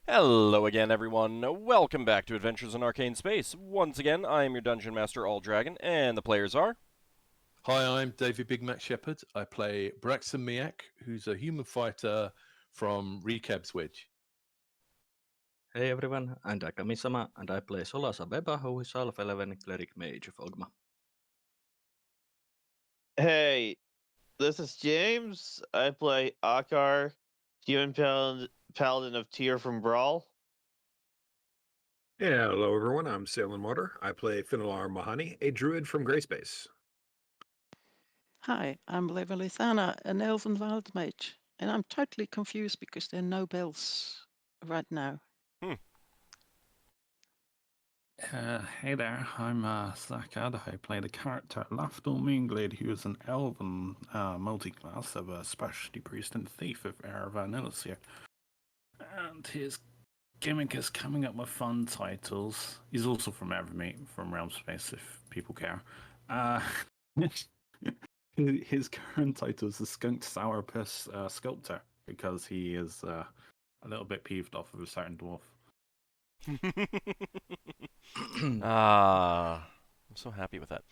Hello again, everyone. Welcome back to Adventures in Arcane Space. Once again, I am your Dungeon Master, AuldDragon, and the players are... Hi, I'm David Big Mac Shepherd. I play Braxon Miacc, who's a human fighter from Recab's Wedge. Hey everyone, I'm Kamisama, and I play Solas Ebha, who is Half-Elven Cleric Mage of Ogma. Hey, this is James. I play Ockar, human paladin of Tyr from Brawl. Yeah, hello everyone. I'm Salem Water. I play Finnel'ar Mohani, a druid from Grayspace. Hi, I'm Levalithana, an elven wild mage, and I'm totally confused because there are no bells right now. Hey there, I'm Zakad. I play the character Lafdul Moonglade, who is an elven multi-class of a specialty priest and thief of Erevan here. And his gimmick is coming up with fun titles. He's also from Evermeet, from Realm Space, if people care. His current title is the Skunked Sourpuss Sculptor, because he is a little bit peeved off of a certain dwarf. I'm so happy with that.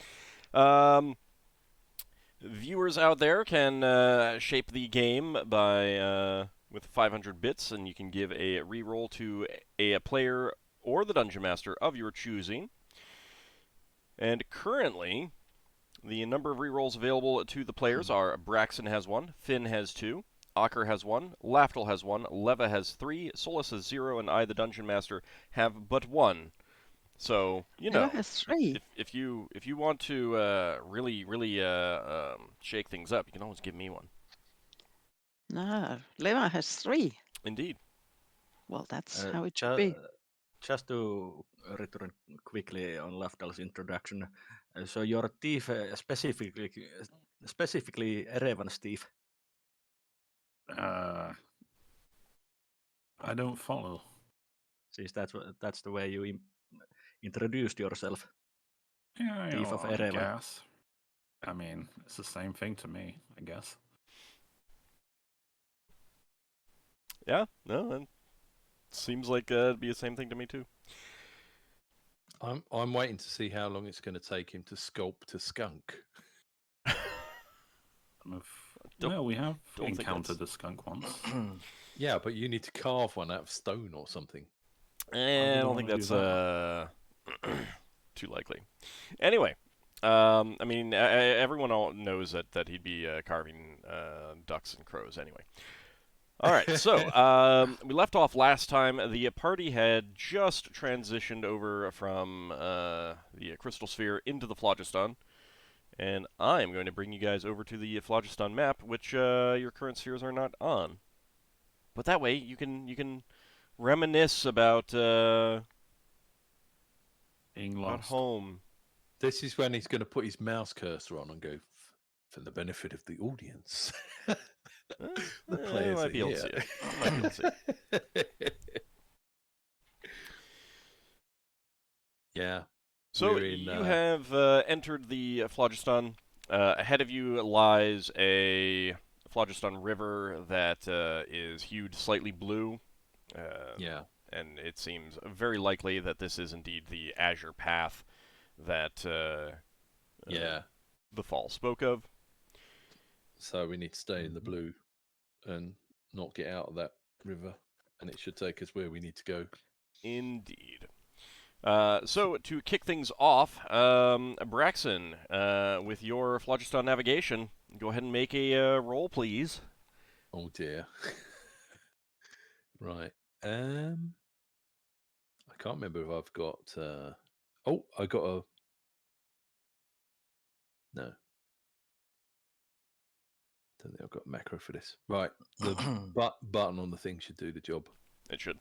Viewers out there can shape the game by with 500 bits, and you can give a reroll to a player or the Dungeon Master of your choosing. And currently, the number of rerolls available to the players are Braxon has 1, Finn has 2, Ockar has 1, Lafdul has 1, Leva has 3, Solas has 0, and I, the Dungeon Master, have but 1. So, you know, Eva has 3. if you want to really shake things up, you can always give me one. No, Leva has 3. Indeed. Well, that's how it should be. Just to return quickly on Lafdal's introduction, so your thief specifically Erevan's thief. I don't follow. Since that's the way you introduced yourself. Yeah, Thief of I Erevan. guess. I mean, it's the same thing to me, I guess. Yeah, no, it seems like it'd be the same thing to me too. I'm waiting to see how long it's going to take him to sculpt a skunk. Well, we have don't think encountered a skunk once. Yeah, but you need to carve one out of stone or something. I don't think wanna do that's too likely. Anyway, I mean, everyone all knows that he'd be carving ducks and crows anyway. All right, so we left off last time. The party had just transitioned over from the Crystal Sphere into the Phlogiston, and I'm going to bring you guys over to the Phlogiston map, which your current spheres are not on. But that way, you can reminisce about Being about lost. home. This is when he's going to put his mouse cursor on and go, for the benefit of the audience. The players might are be able to here. see it. Might be able to see it. Yeah. So We're in, you have entered the Phlogiston. Ahead of you lies a Phlogiston river that is hued slightly blue. Yeah. And it seems very likely that this is indeed the Azure Path that Yeah. the fall spoke of. So we need to stay in the blue and not get out of that river, and it should take us where we need to go. Indeed. So to kick things off, Braxon, with your Phlogiston navigation, go ahead and make a roll, please. Oh dear. Right. I can't remember if I've got. Oh, I got a. No. Don't think I've got a macro for this. Right. The button on the thing should do the job. It should.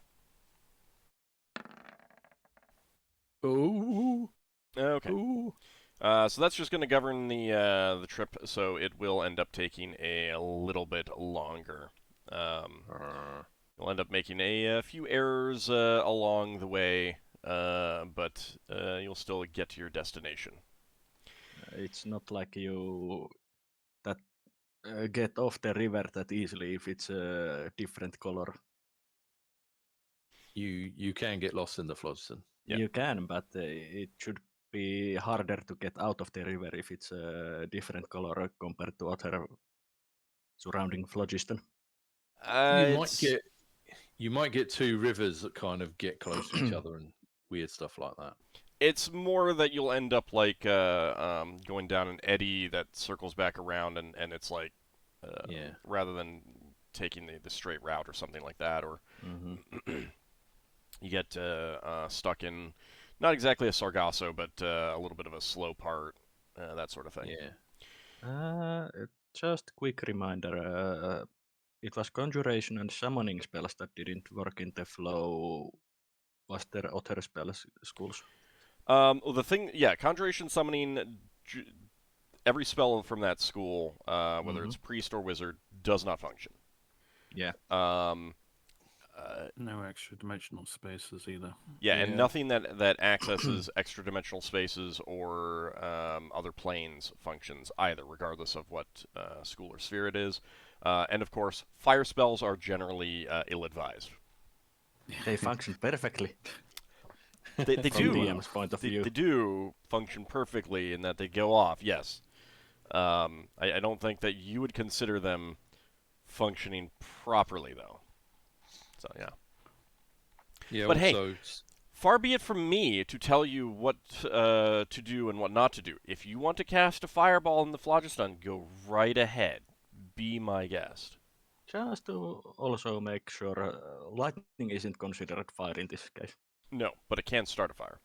Oh. Okay. Ooh. So that's just going to govern the trip, so it will end up taking a little bit longer. You'll end up making a few errors along the way, but you'll still get to your destination. It's not like you that get off the river that easily if it's a different color. You can get lost in the phlogiston. Yeah. You can, but it should be harder to get out of the river if it's a different color compared to other surrounding phlogiston. You might get two rivers that kind of get close to each other and weird stuff like that. It's more that you'll end up like going down an eddy that circles back around, and it's like rather than taking the straight route or something like that, or you get stuck in not exactly a Sargasso, but a little bit of a slow part, that sort of thing. Yeah. Just quick reminder. It was conjuration and summoning spells that didn't work in the flow. Was there other spells schools? Well, the thing, conjuration, summoning, every spell from that school, whether it's priest or wizard, does not function. Yeah. No extra dimensional spaces either. Yeah, and nothing that accesses extra dimensional spaces or other planes functions either, regardless of what school or sphere it is. And of course, fire spells are generally ill-advised. They function perfectly. They From do. DM's point of view. They do function perfectly in that they go off. Yes. I don't think that you would consider them functioning properly, though. So yeah. Yeah. But also, hey, far be it from me to tell you what to do and what not to do. If you want to cast a fireball in the phlogiston, go right ahead. Be my guest. Just to also make sure lightning isn't considered fire in this case. No, but it can start a fire.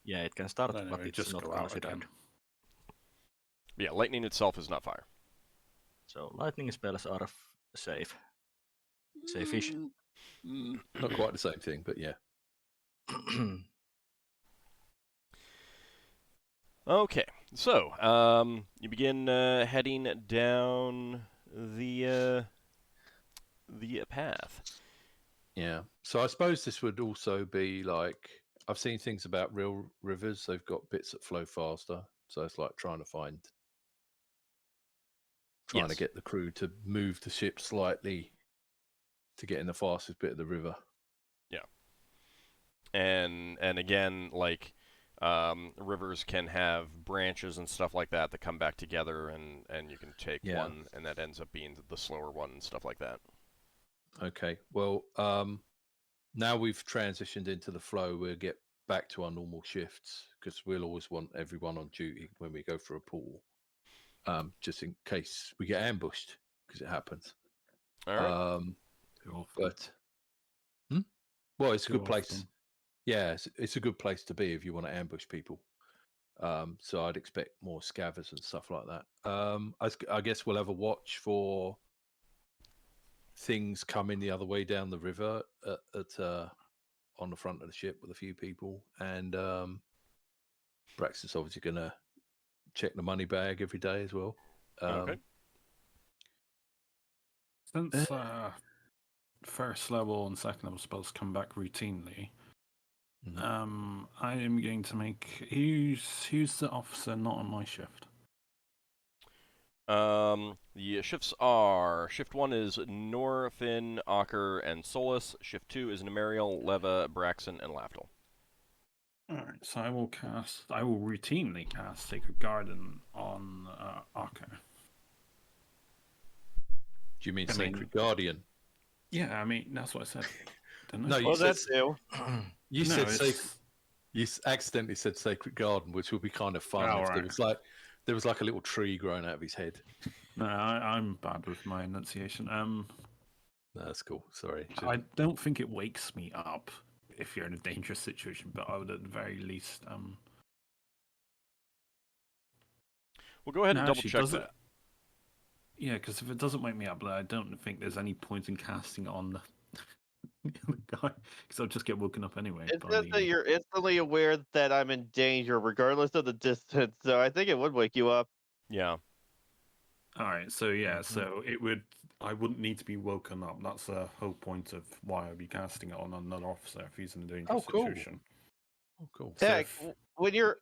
Yeah, it can start, No, but it it's just not go out considered. again. Yeah, lightning itself is not fire. So lightning spells are safe. Safe-ish. not quite the same thing, but yeah. Okay, so you begin heading down the path. Yeah. So I suppose this would also be like, I've seen things about real rivers. They've got bits that flow faster. So it's like trying to Yes. get the crew to move the ship slightly to get in the fastest bit of the river. Yeah. And again, like rivers can have branches and stuff like that come back together, and you can take one, and that ends up being the slower one and stuff like that. Okay. Well, now we've transitioned into the flow, we'll get back to our normal shifts because we'll always want everyone on duty when we go for a pool, just in case we get ambushed, because it happens. All right. But well, it's a good place. Yeah, it's a good place to be if you want to ambush people. So I'd expect more scavers and stuff like that. I guess we'll have a watch for things coming the other way down the river on the front of the ship with a few people, and Braxon's obviously going to check the money bag every day as well. Okay. Since first level and second level spells come back routinely, I am going to make who's the officer not on my shift? The shifts are: Shift 1 is Nor, Finn, Ockar, and Solas. Shift 2 is Nemariel, Leva, Braxon, and Lafdul. Alright, so I will routinely cast Sacred Garden on Ockar. Do you mean Sacred Guardian? Yeah, I mean, that's what I said. Didn't I? No, you Well, said that's new. you No, said it's- you accidentally said Sacred Garden, which would be kind of fun Oh, if right. there was like a little tree growing out of his head. No, I'm bad with my enunciation. No, that's cool. Sorry. I don't think it wakes me up if you're in a dangerous situation, but I would at the very least We'll go ahead and No, double actually, check does it- that. Yeah, because if it doesn't wake me up, then I don't think there's any point in casting it on the guy, because I'll just get woken up anyway. It by says the- that you're instantly aware that I'm in danger, regardless of the distance. So I think it would wake you up. Yeah. All right, so yeah, so I wouldn't need to be woken up. That's the whole point of why I'd be casting it on another officer if he's in a dangerous cool. situation. Oh, cool. So Heck, when you're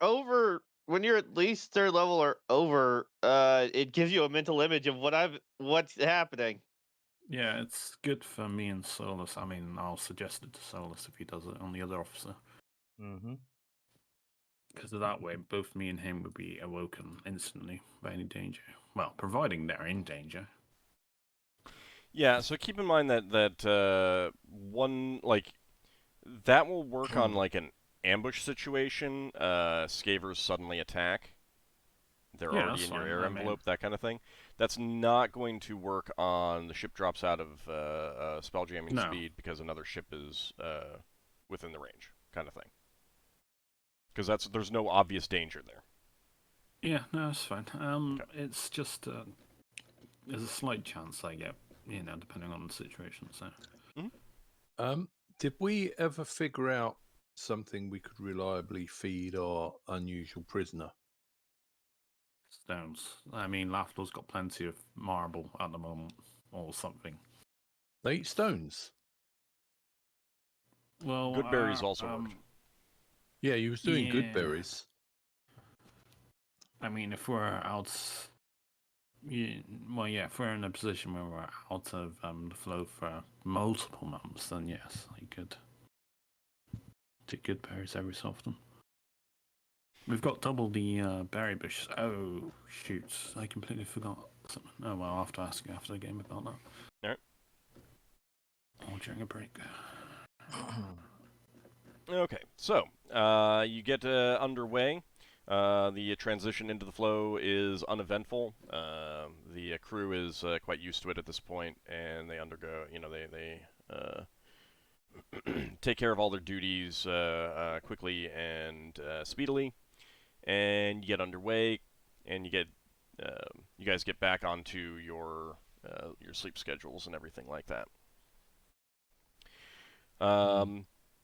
at least third level or over, it gives you a mental image of what's happening. Yeah, it's good for me and Solas. I mean, I'll suggest it to Solas if he does it on the other officer. Mm-hmm. Because that way, both me and him would be awoken instantly by any danger. Well, providing they're in danger. Yeah, so keep in mind that one like that will work on like an ambush situation. Scavers suddenly attack. They're Yeah, already that's in your fine. air I mean, envelope, that kind of thing. That's not going to work on the ship drops out of spell jamming No. speed because another ship is within the range, kind of thing. Because there's no obvious danger there. Yeah, no, that's fine. Okay. It's just there's a slight chance I get, depending on the situation. So Did we ever figure out something we could reliably feed our unusual prisoner? stones. I mean, Lafdul's got plenty of marble at the moment, or something. They eat stones. Well, Good berries also worked. Yeah, he was doing good Yeah. berries. I mean, if we're out, if we're in a position where we're out of the flow for multiple months, then yes, I could do good berries every so often. We've got double the berry bushes. Oh, shoot. I completely forgot something. Oh, well, I'll have to ask you after the game about that. Alright. Or during a break. Okay, so you get underway. The transition into the flow is uneventful. The crew is quite used to it at this point, and they undergo, they take care of all their duties quickly and speedily. And you get underway, and you guys get back onto your sleep schedules and everything like that.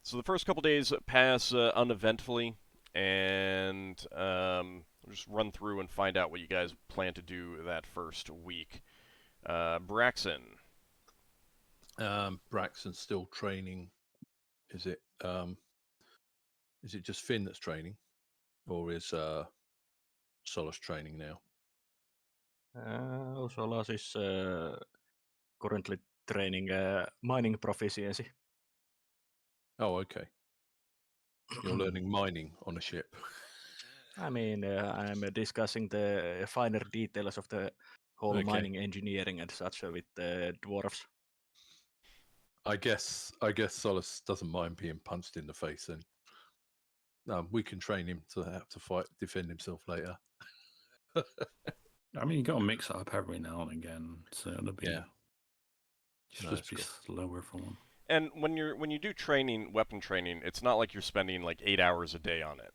So the first couple days pass uneventfully, and we'll just run through and find out what you guys plan to do that first week. Braxon. Braxon's still training. Is it just Finn that's training, or is Solas training now? Solas is currently training mining proficiency. Oh, okay. You're learning mining on a ship. I mean, I'm discussing the finer details of the whole Okay. mining engineering and such with the dwarves. I guess Solas doesn't mind being punched in the face, and we can train him to have to defend himself later. I mean, you got to mix it up every now and again, so it'll be that's be cool. slower for one. And when you do training, weapon training, it's not like you're spending like 8 hours a day on it.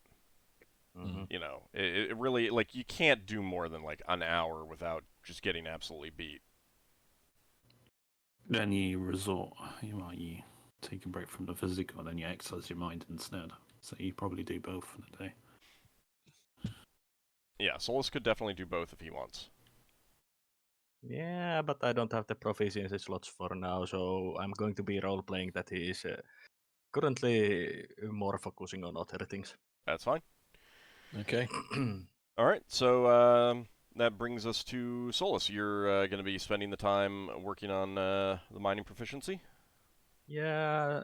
Mm-hmm. You know, it really, like, you can't do more than like an hour without just getting absolutely beat. Then you take a break from the physical, and then you exercise your mind instead. So you probably do both in a day. Yeah, Solas could definitely do both if he wants. Yeah, but I don't have the proficiency slots for now, so I'm going to be role-playing that he is currently more focusing on other things. That's fine. Okay. All right, so that brings us to Solas. You're going to be spending the time working on the mining proficiency? Yeah,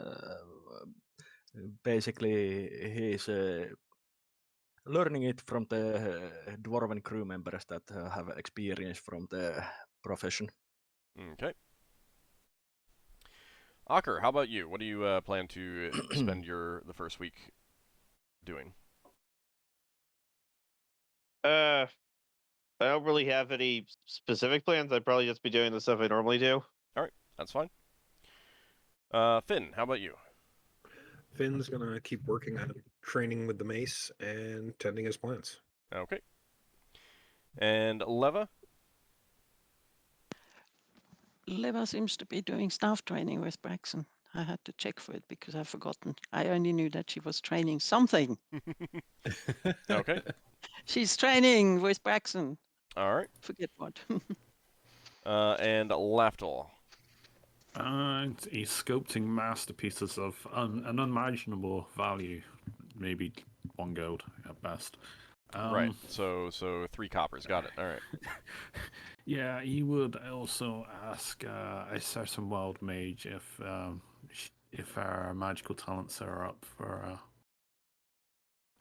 basically he's learning it from the dwarven crew members that have experience from the profession. Okay. Ockar, how about you? What do you plan to spend the first week doing? I don't really have any specific plans. I'd probably just be doing the stuff I normally do. All right, that's fine. Finn, how about you? Finn's gonna keep working on training with the mace and tending his plants. Okay. And Leva? Leva seems to be doing staff training with Braxon. I had to check for it because I've forgotten. I only knew that she was training something. Okay. She's training with Braxon. All right. Forget what. And Lafdul. He's sculpting masterpieces of an unimaginable value, maybe 1 gold at best. Right. So 3 coppers. Got it. All right. Yeah, he would also ask a certain wild mage if our magical talents are up for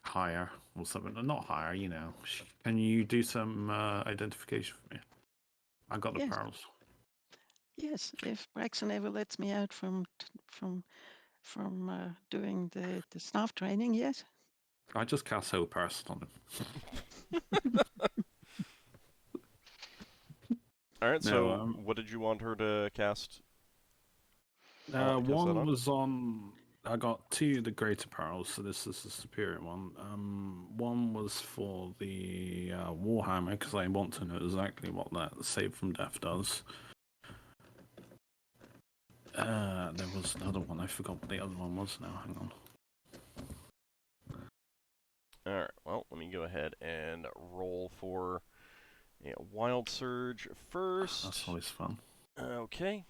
higher or something. Not higher, you know. Can you do some identification for me? I got the Yes. pearls. Yes, if Braxon ever lets me out from doing the staff training, yes. I just cast Whole Person on him. All right. No, So what did you want her to cast? Cast that one on? was on. I got 2 of the greater pearls, so this is the superior one. One was for the Warhammer because I want to know exactly what that save from death does. There was another one. I forgot what the other one was now. Hang on. All right. Well, let me go ahead and roll for Wild Surge first. That's always fun. Okay.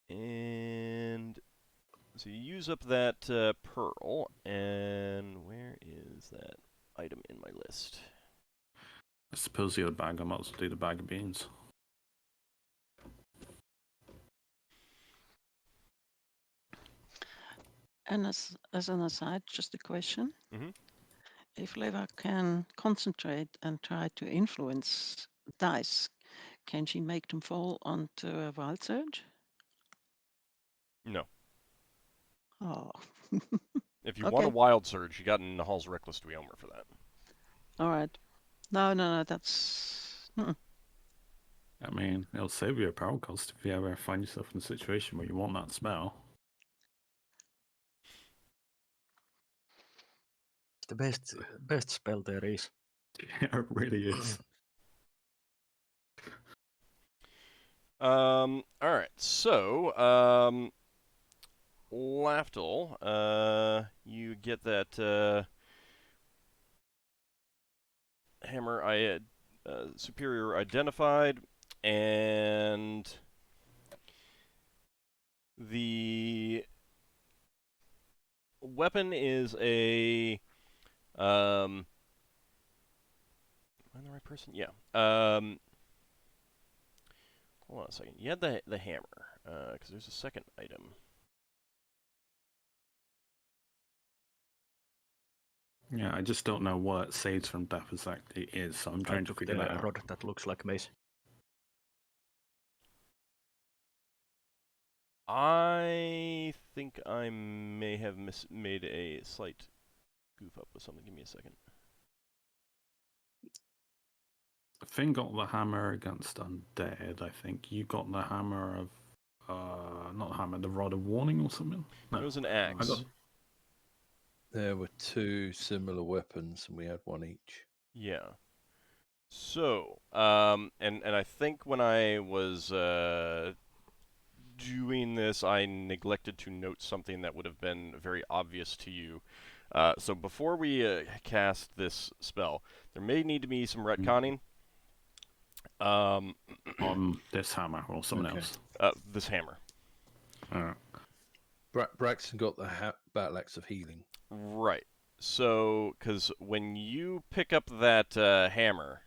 And so you use up that pearl, and where is that item in my list? I suppose the other bag, I might as well do the bag of beans. And as an aside, just a question. Mm-hmm. If Leva can concentrate and try to influence dice, can she make them fall onto a wild surge? No. Oh. If you want a Okay. Wild Surge, you got in the Hall's Reckless Dweomer for that. All right. No, that's... I mean, it'll save you a power cost if you ever find yourself in a situation where you want that spell. It's the best spell there is. Yeah, it really is. All right. So, Lafdul, you get that hammer superior identified, and the weapon is a am I the right person? Yeah. Hold on a second. You had the hammer, because there's a second item. Yeah, I just don't know what saves from death exactly is, so I'm trying to took figure the that out. rod that looks like mace. I think I may have made a slight goof up with something. Give me a second. Finn got the hammer against undead, I think. You got the hammer of... not hammer, the rod of warning or something? No. It was an axe. There were 2 similar weapons, and we had 1 each. Yeah. So, and I think when I was doing this, I neglected to note something that would have been very obvious to you. So before we cast this spell, there may need to be some retconning. On this hammer or someone else? This hammer. Alright. Braxon got the battle axe of healing. Right. So, because when you pick up that hammer,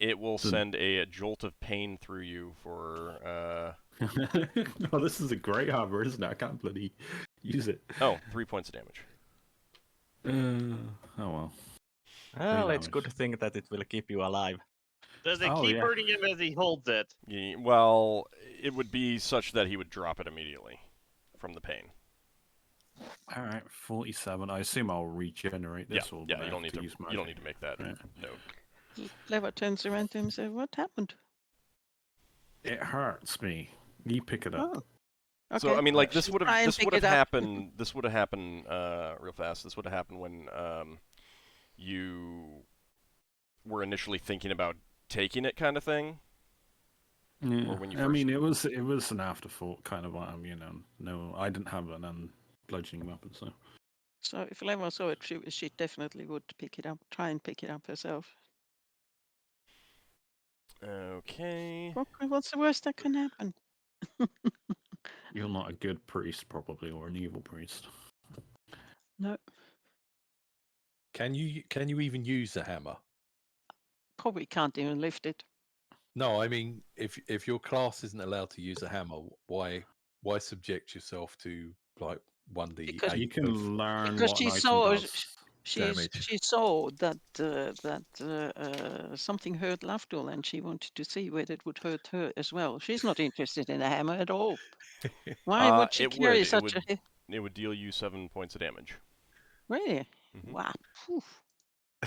it will send a jolt of pain through you for... Oh, this is a great hammer, isn't it? I can't bloody use it. Oh, 3 points of damage. Oh well. Well, it's damage. good thing that it will keep you alive. Does it Oh, keep yeah. hurting him as he holds it? Yeah, well, it would be such that he would drop it immediately from the pain. Alright, 47. I assume I'll regenerate this or Yeah, you don't need to use you don't need to make that Right. note. Leva turns around to him and says, "What happened?" It hurts me. You pick it up. Oh. Okay. So I mean, like this Just would try and have pick it up. happened. This would have happened real fast. This would have happened when you were initially thinking about taking it, kind of thing. Yeah. Or when you I first... mean, it was an afterthought kind of. No, I didn't have an bludgeoning weapon, so. So if Leva saw it, she definitely would pick it up. Try and pick it up herself. Okay. What's the worst that can happen? You're not a good priest, probably, or an evil priest. No. Can you even use a hammer? Probably can't even lift it. No, I mean, if your class isn't allowed to use a hammer, why subject yourself to like 1d8 Because- You can learn Because what she an item saw does. damage. she saw that something hurt Lafdul, and she wanted to see whether it would hurt her as well. She's not interested in a hammer at all. Why would she it carry would. such a? It would deal you 7 points of damage. Really? Mhm. Wow. Phew.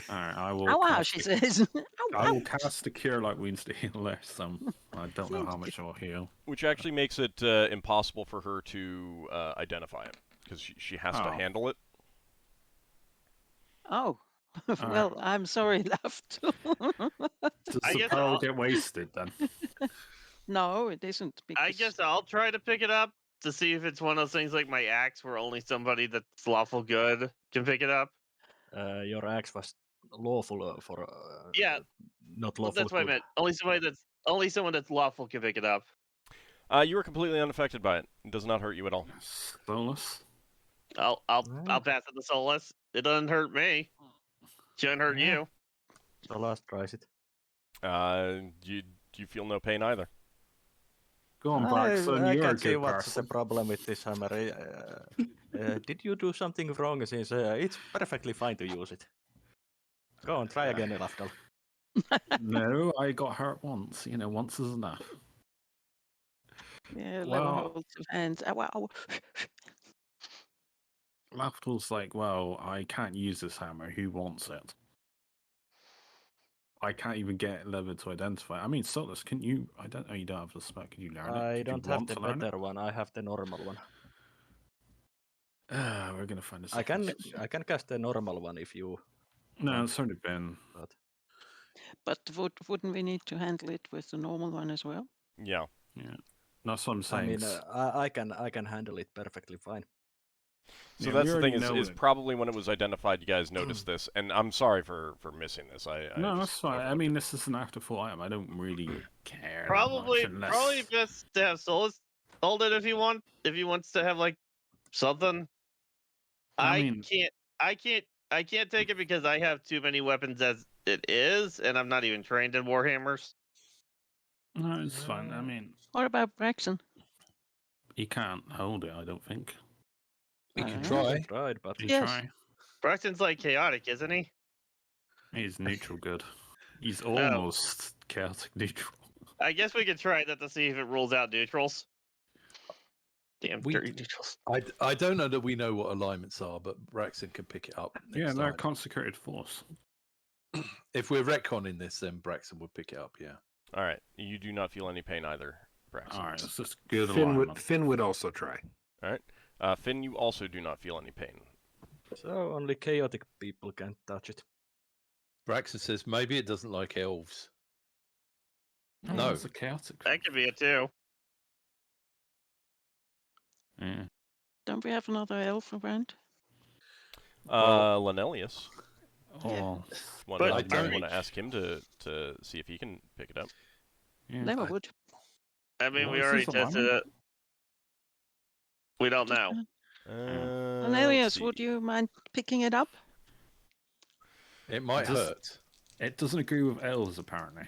Alright, I will Ow, wow, cast she a- says. Ow, I will ouch. cast a cure like wounds to heal her some. I don't know how much it will heal. Which actually makes it impossible for her to identify it, because she has to Oh. handle it. Oh. Well, I'm sorry, Lafdul. Does I the guess power I'll- get wasted then? No, it isn't. I Because guess I'll try to pick it up to see if it's one of those things like my axe, where only somebody that's lawful good can pick it up. Your axe was lawful for Yeah, not Well, lawful that's what I good. meant. Only someone that's lawful can pick it up. You are completely unaffected by it. It does not hurt you at all. Solas? I'll Yeah. pass it to Solas. It doesn't hurt me. Shouldn't hurt Yeah. you. So last tries it. You feel no pain either. Go on, Braxon, I you're a can't see good what's person. the problem with this hammer. Did you do something wrong? Since it's perfectly fine to use it. Go on, try again, Lafdul. No, I got hurt once. You know, once is enough. yeah, level Well- holds of hands. Ow, ow. Lafdul's like, well, I can't use this hammer. Who wants it? I can't even get Lever to identify. I mean, Solas, can you? I don't know. You don't have the spec. Can you learn it? I Could you don't have want the to learn it? better one. I have the normal one. We're gonna find a I can second. cast the normal one if you. No, it's already been. But wouldn't we need to handle it with the normal one as well? Yeah. Yeah, that's what I'm I saying. mean, I can handle it perfectly fine. So Yeah, that's we the thing already is know it. probably when it was identified, you guys noticed this, and I'm sorry for missing this. I No, just that's fine. I overlooked mean, it. this is an afterthought item. I don't really care. Probably, that much unless... probably best to have Solas hold it if you want. If he wants to have like something. I mean- I can't take it because I have too many weapons as it is, and I'm not even trained in Warhammers. No, it's fine. I mean, What about Braxon? he can't hold it. I don't think. We can Uh, try. Tried, but You Yes. try. Braxton's like chaotic, isn't he? He's neutral good. He's almost chaotic neutral. I guess we could try that to see if it rules out neutrals. Damn We- dirty neutrals. I don't know that we know what alignments are, but Braxton can pick it up. Yeah, next they're time. consecrated force. If we're retconning this, then Braxton would pick it up. Yeah. All right. You do not feel any pain either, Braxton. All right, it's just good Finn alignment. would also try. Finn, you also do not feel any pain. so only chaotic people can touch it. Braxton says maybe it doesn't like elves. No, No. it's a chaotic. That could be it too. Yeah. Don't we have another elf around? Lanelius. Oh, Want But I to don't- want to ask him to see if he can pick it up. yeah. Never would. I mean, What we is already this tested alignment? it. We don't know. Let's Cornelius, see. would you mind picking it up? It might Just- hurt. It doesn't agree with elves, apparently.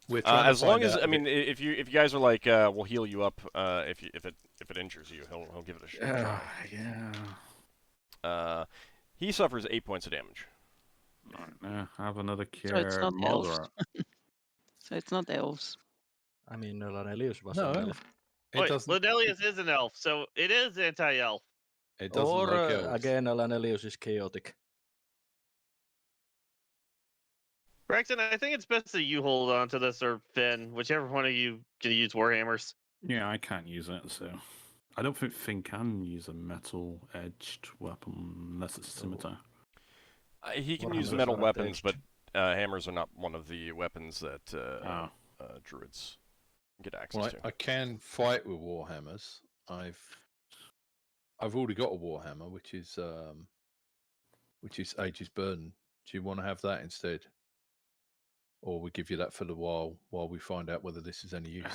We're trying to As long find as out I if mean, if you guys are like, we'll heal you up if it injures you, he'll give it a try. Yeah. He suffers 8 points of damage. Right, now have another cure. So it's not elves. moderate. So it's not elves. I mean, Lanelius was No, an elf. it Wait, doesn't. Ladelius is an elf, so it is anti-elf. It doesn't Or like elves. again, Lanelius is chaotic. Braxton, I think it's best that you hold on to this, or Finn, whichever one of you can use Warhammers. Yeah, I can't use it, so I don't think Finn can use a metal-edged weapon unless it's scimitar. He can Warhammers use metal are weapons, attached. but hammers are not one of the weapons that Oh, druids get access Well, to. I can fight with warhammers. I've already got a warhammer, which is Aegis Burden. Do you want to have that instead, or we give you that for the while we find out whether this is any use?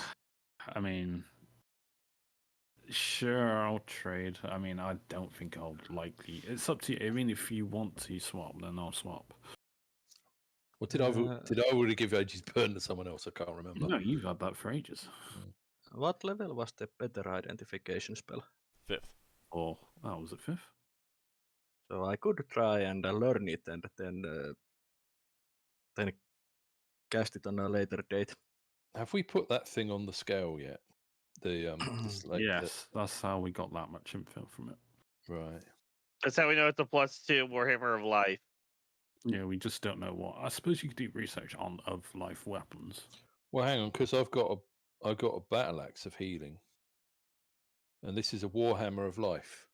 I mean, Sure, I'll trade. I mean, I don't think I'll likely. It's up to you. I mean, if you want to swap, then I'll swap. What did I already give Aegis Burn to someone else? I can't remember. No, you've had that for ages. What level was the better identification spell? 5th. Oh, was it 5th? So I could try and learn it and then cast it on a later date. Have we put that thing on the scale yet? Yes, that's how we got that much info from it. Right. That's how we know it's a +2 Warhammer of Life. Yeah, we just don't know what. I suppose you could do research on of life weapons. Well, hang on, because I've got a battle axe of healing, and this is a Warhammer of Life.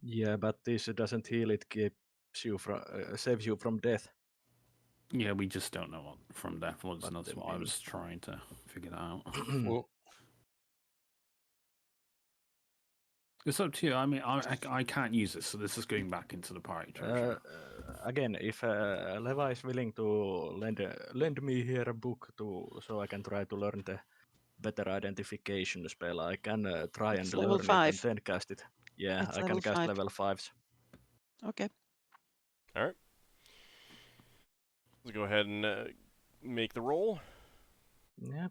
Yeah, but this doesn't heal. It keeps you from saves you from death. Yeah, we just don't know what from death was, and that's what I mean- was trying to figure that out. Well, It's up to you. I mean, I can't use it, so this is going back into the party treasure. Again, if Leva is willing to lend me here a book so I can try to learn the better identification spell, I can try and It's learn level it 5. and then cast it. Yeah, It's I level can cast 5. level 5s. Okay. All right. Let's go ahead and make the roll. Yeah.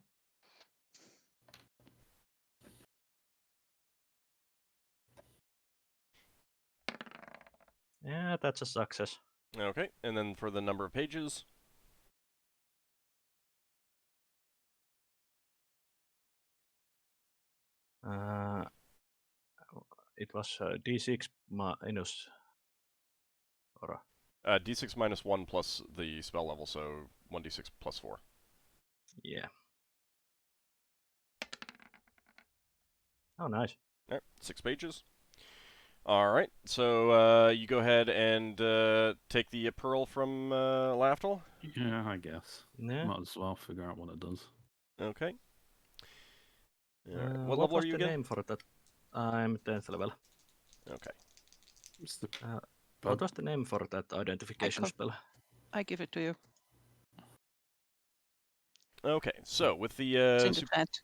Yeah, that's a success. Okay, and then for the number of pages. It was D6 minus. Or D6 minus 1 plus the spell level, so 1d6 plus 4. yeah. Oh, nice. All right, 6 pages. All right, so you go ahead and take the pearl from Lafdul. Yeah, I guess. Yeah. Might as well figure out what it does. Okay. All right. What level was are you the again? name for that? I'm 10th level. Okay. It's the What was the name for that identification spell? I give it to you. Okay, so with the It's in the chat.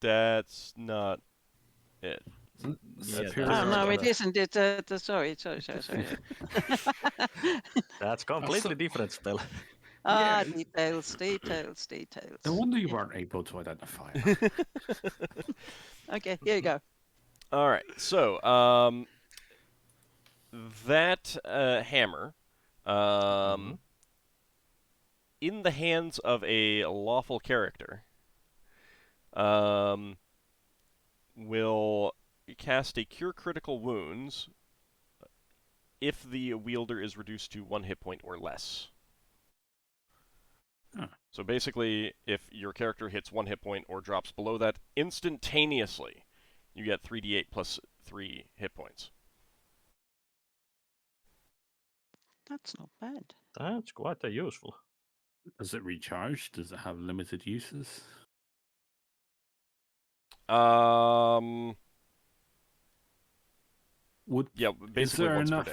that's not it. Yeah, Superior Oh, no, it level. isn't. Sorry. That's completely different spell. Ah, Yeah, details. No wonder you Yeah. weren't able to identify it. Okay, here you go. All right, so that hammer, in the hands of a lawful character, will cast a Cure Critical Wounds if the wielder is reduced to 1 hit point or less. Huh. So basically, if your character hits 1 hit point or drops below that instantaneously, you get 3d8 plus 3 hit points. That's not bad. That's quite useful. Does it recharge? Does it have limited uses? Yeah, basically there once enough... per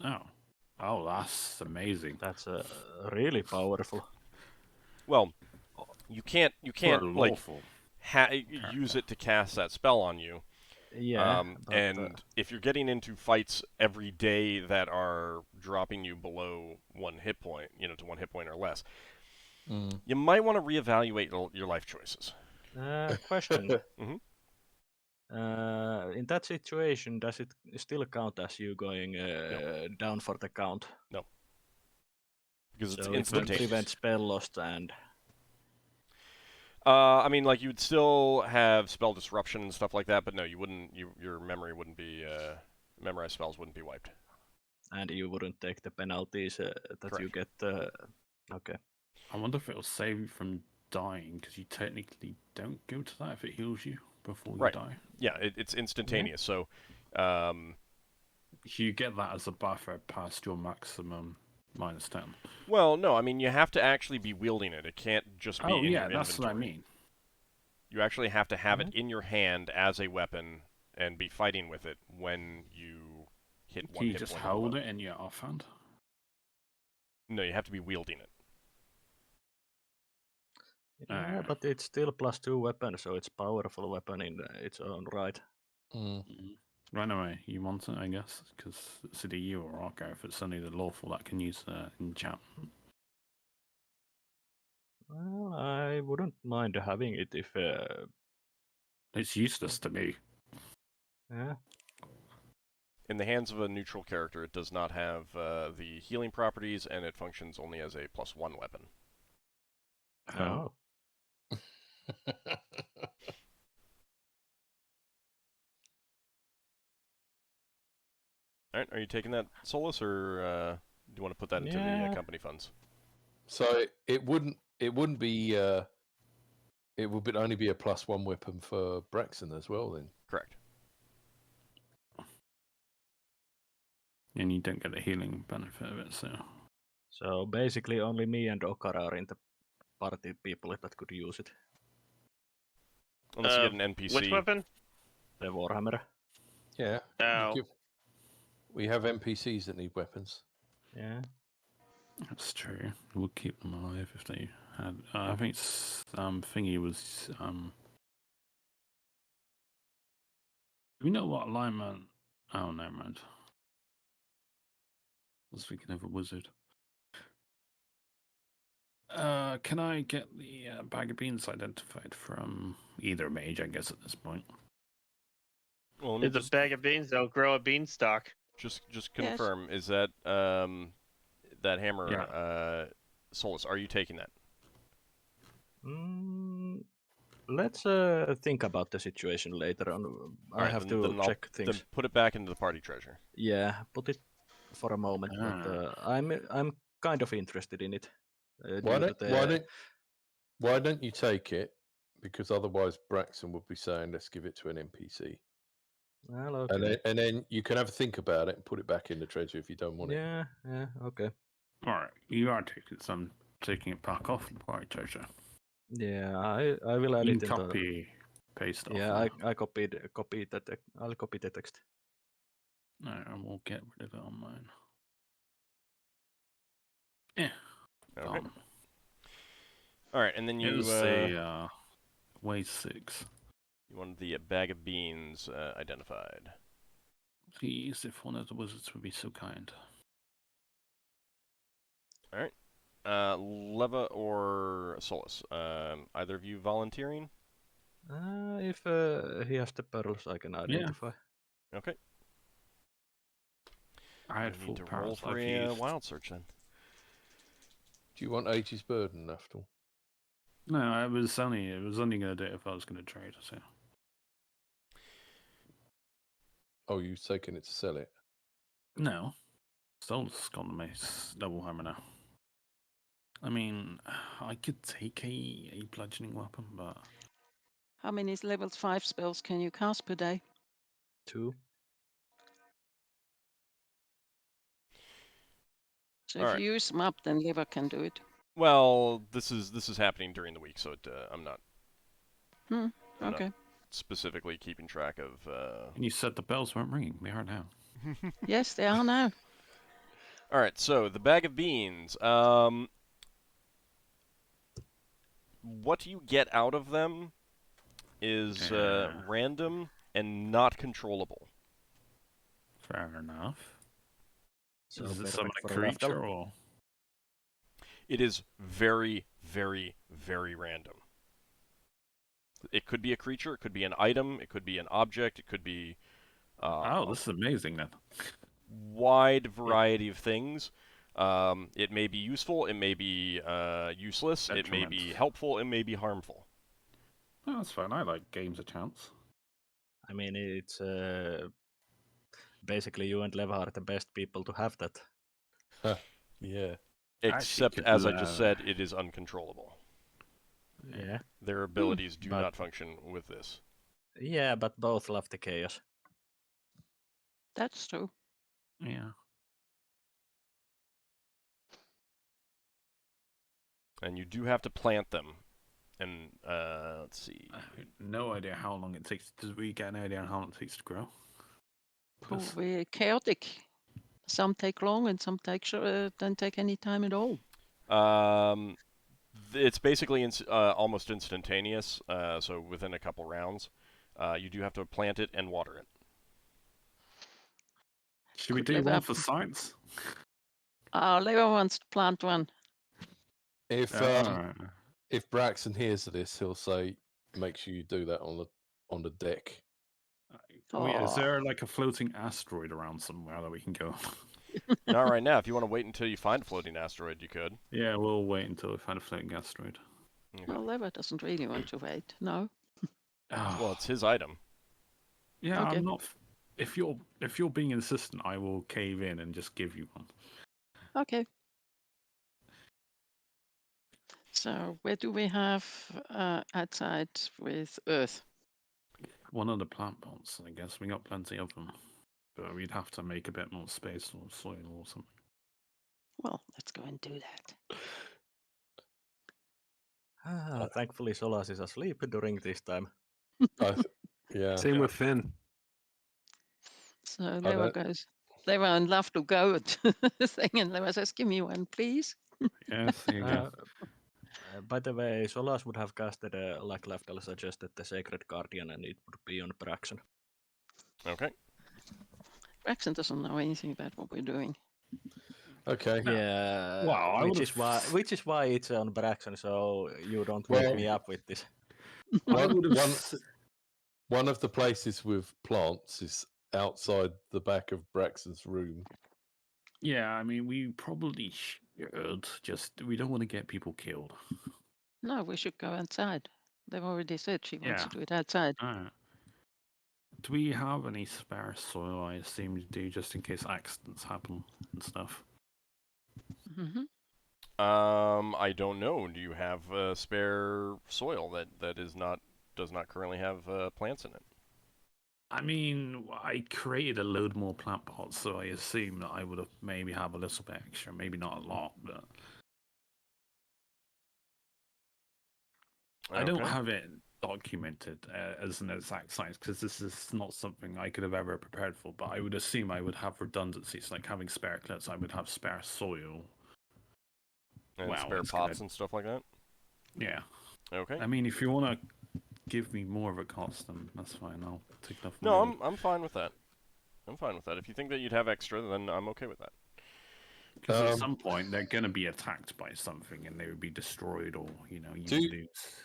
day. Oh, that's amazing. That's really powerful. Well, you can't like lawful. use it to cast that spell on you. Yeah, and if you're getting into fights every day that are dropping you below 1 hit point, to 1 hit point or less, you might want to reevaluate your life choices. question. Mhm. In that situation, does it still count as you going down for the count? No. Because it's So it would instantaneous. prevent spell loss and... I mean, like, you'd still have spell disruption and stuff like that, but no, you wouldn't. Your memory wouldn't be memorized spells wouldn't be wiped. And you wouldn't take the penalties that you get. Okay. I wonder if it'll save you from dying, because you technically don't go to that if it heals you before you die. Yeah, it's instantaneous. So, you get that as a buffer past your maximum -10. Well, no, I mean, you have to actually be wielding it. It can't just be in your inventory. That's what I mean. You actually have to have it in your hand as a weapon and be fighting with it when you hit 1 hit point. Can you just hold it in your offhand? No, you have to be wielding it. Yeah, but it's still +2 weapon, so it's powerful weapon in its own right. Right away, you want it, I guess, because it's either you or Ockar. If it's only the lawful that can use enchantment. Well, I wouldn't mind having it if. It's useless to me. Yeah. In the hands of a neutral character, it does not have the healing properties, and it functions only as a +1 weapon. Oh. All right, are you taking that, Solas, or do you want to put that into the company funds? So it wouldn't be it would only be a +1 weapon for Braxon as well then. Correct. And you don't get the healing benefit of it, so. So basically, only me and Ockar are in the party people that could use it. Unless you get an NPC. Which weapon? The Warhammer. Yeah. Oh. We have NPCs that need weapons. Yeah. That's true. We'll keep them alive if they had. I think thingy was. You know what alignment? Oh, never mind. I was thinking of a wizard. Can I get the bag of beans identified from either mage? I guess at this point. Well, let me It's a bag of beans. They'll grow a beanstalk. just confirm. Is that that hammer? Yeah. Solas, are you taking that? Let's think about the situation later on. I Alright, have then to check things. Then put it back into the party treasure. Yeah, put it for a moment. But I'm kind of interested in it. Why don't you take it? Because otherwise Braxon would be saying, "Let's give it to an NPC." Well, okay. And then you can have a think about it and put it back in the treasure if you don't want it. Yeah, okay. All right, you are taking it. I'm taking it back off the party treasure. Yeah, I will add You it can copy, paste off. Yeah, I copied that. I'll copy the text. No, I will get rid of it on mine. Yeah. Okay. All right, and then you say way 6. You wanted the bag of beans identified. Please, if one of the wizards would be so kind. All right. Leva or Solas, either of you volunteering? If he has the pearls, I can identify. Yeah. Okay. I had need to roll for a wild search then. Do you want Age's Burden, Lafdul? No, it was only going to do it if I was going to trade. So. Oh, you've taken it to sell it? No. Solas got the mace double hammer now. I mean, I could take a bludgeoning weapon, but... How many level 5 spells can you cast per day? 2. So if you use them up, then Leva can do it. Well, this is happening during the week, so I'm not. Okay. Not specifically keeping track of. And you said the bells weren't ringing. They are now. Yes, they are now. All right, so the bag of beans. What you get out of them is random and not controllable. Fair enough. So is it some creature or? It is very, very, very random. It could be a creature, it could be an item, it could be an object, it could be... oh, this is amazing then. Wide variety of things. It may be useful, it may be useless, it may be helpful, it may be harmful. Oh, that's fine. I like games of chance. I mean, it's basically you and Leva are the best people to have that. Yeah. Except, as I just said, it is uncontrollable. Yeah. Their abilities do not function with this. Yeah, but both love the chaos. That's true. Yeah. And you do have to plant them. And, let's see. I have no idea how long it takes. Does we get an idea on how long it takes to grow? We're chaotic. Some take long and some don't take any time at all. It's basically almost instantaneous, so within a couple rounds. You do have to plant it and water it. Should we Could do live one up. for science? Leo wants to plant one. If Alright. if Braxon hears of this, he'll say, "Make sure you do that on the deck." Is Aw. there like a floating asteroid around somewhere that we can go? Not right now. If you want to wait until you find a floating asteroid, you could. Yeah, we'll wait until we find a floating asteroid. Okay. Well, Leo doesn't really want to wait. No. Well, it's his item. Yeah, Okay. I'm not. If you're being insistent, I will cave in and just give you one. Okay. So where do we have outside with Earth? One of the plant pots, I guess. We got plenty of them. But we'd have to make a bit more space or soil or something. Well, let's go and do that. Thankfully, Solas is asleep during this time. Yeah. Same with Finn. So know. Leo goes. Leo and Lafdul go at the thing, and Leo says, "Give me one, please." Yes, there you go. By the way, Solas would have casted, like Lafdul suggested, the Sacred Guardian, and it would be on Braxon. Okay. Braxon doesn't know anything about what we're doing. Okay. Yeah, Well, I which is why it's on Braxon, so you don't Well- wake me up with this. One of the places with plants is outside the back of Braxton's room. Yeah, I mean, we probably should. Just we don't want to get people killed. No, we should go outside. They've already said she wants Yeah. to do it outside. Alright. Do we have any spare soil? I assume we do, just in case accidents happen and stuff. Hmm. I don't know. Do you have spare soil that does not currently have plants in it? I mean, I created a load more plant pots, so I assume that I would have maybe have a little bit extra, maybe not a lot, but I don't Okay. have it documented as an exact science because this is not something I could have ever prepared for. But I would assume I would have redundancies, like having spare clips. I would have spare soil. And Wow, spare it's pots gonna- and stuff like that. Yeah, Okay. I mean, if you want to give me more of a cost, then that's fine. I'll take enough. No, money. I'm fine with that. I'm fine with that. If you think that you'd have extra, then I'm okay with that. Because at some point they're going to be attacked by something and they would be destroyed, or you lose.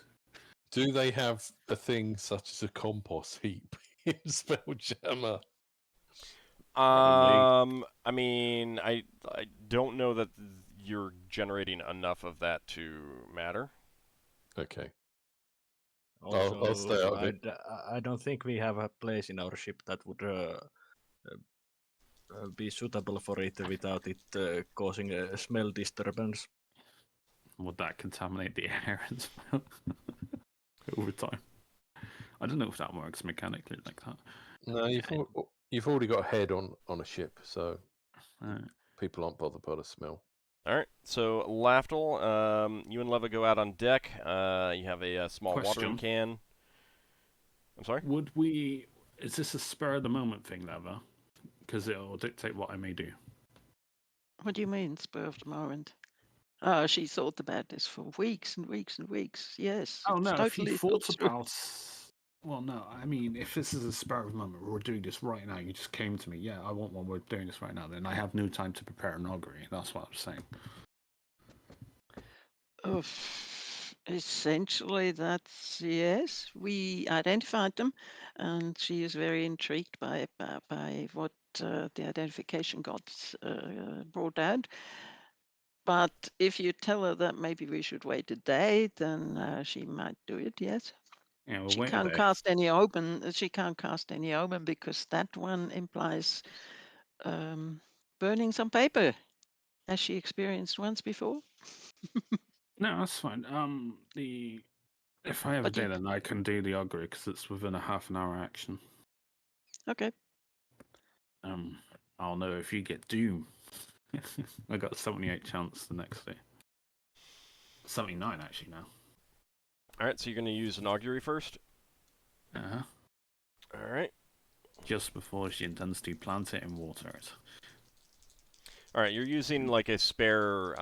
Do they have a thing such as a compost heap in Spelljammer? Probably. I mean, I don't know that you're generating enough of that to matter. Okay. Also, I'll stay out of it. I don't think we have a place in our ship that would be suitable for it without it causing a smell disturbance. Would that contaminate the air as well over time? I don't know if that works mechanically like that. No, you've already got a head on a ship, so Alright. people aren't bothered by the smell. All right. So Lafdul, you and Leva go out on deck. You have a small watering Question. can. I'm sorry. Would we? Is this a spur of the moment thing, Leva? Because it'll dictate what I may do. What do you mean, spur of the moment? She thought about this for weeks and weeks and weeks. Yes. Oh it's no! If you totally thought through. about, well, no. I mean, if this is a spur of the moment, we're doing this right now. You just came to me. Yeah, I want one. We're doing this right now. Then I have no time to prepare an augury. That's what I'm saying. Essentially, that's yes. We identified them, and she is very intrigued by what the identification gods brought out. But if you tell her that maybe we should wait a day, then she might do it. Yes. Yeah, we'll She wait a can't day. cast any open. She can't cast any open because that one implies burning some paper, as she experienced once before. No, that's fine. If I have a But you- day, then I can do the augury because it's within a half an hour action. Okay. I'll know if you get doom. I got 78 chance the next day. 79 actually now. All right. So you're going to use an augury first. Uh-huh. All right. Just before she intends to plant it and water it. All right. You're using like a spare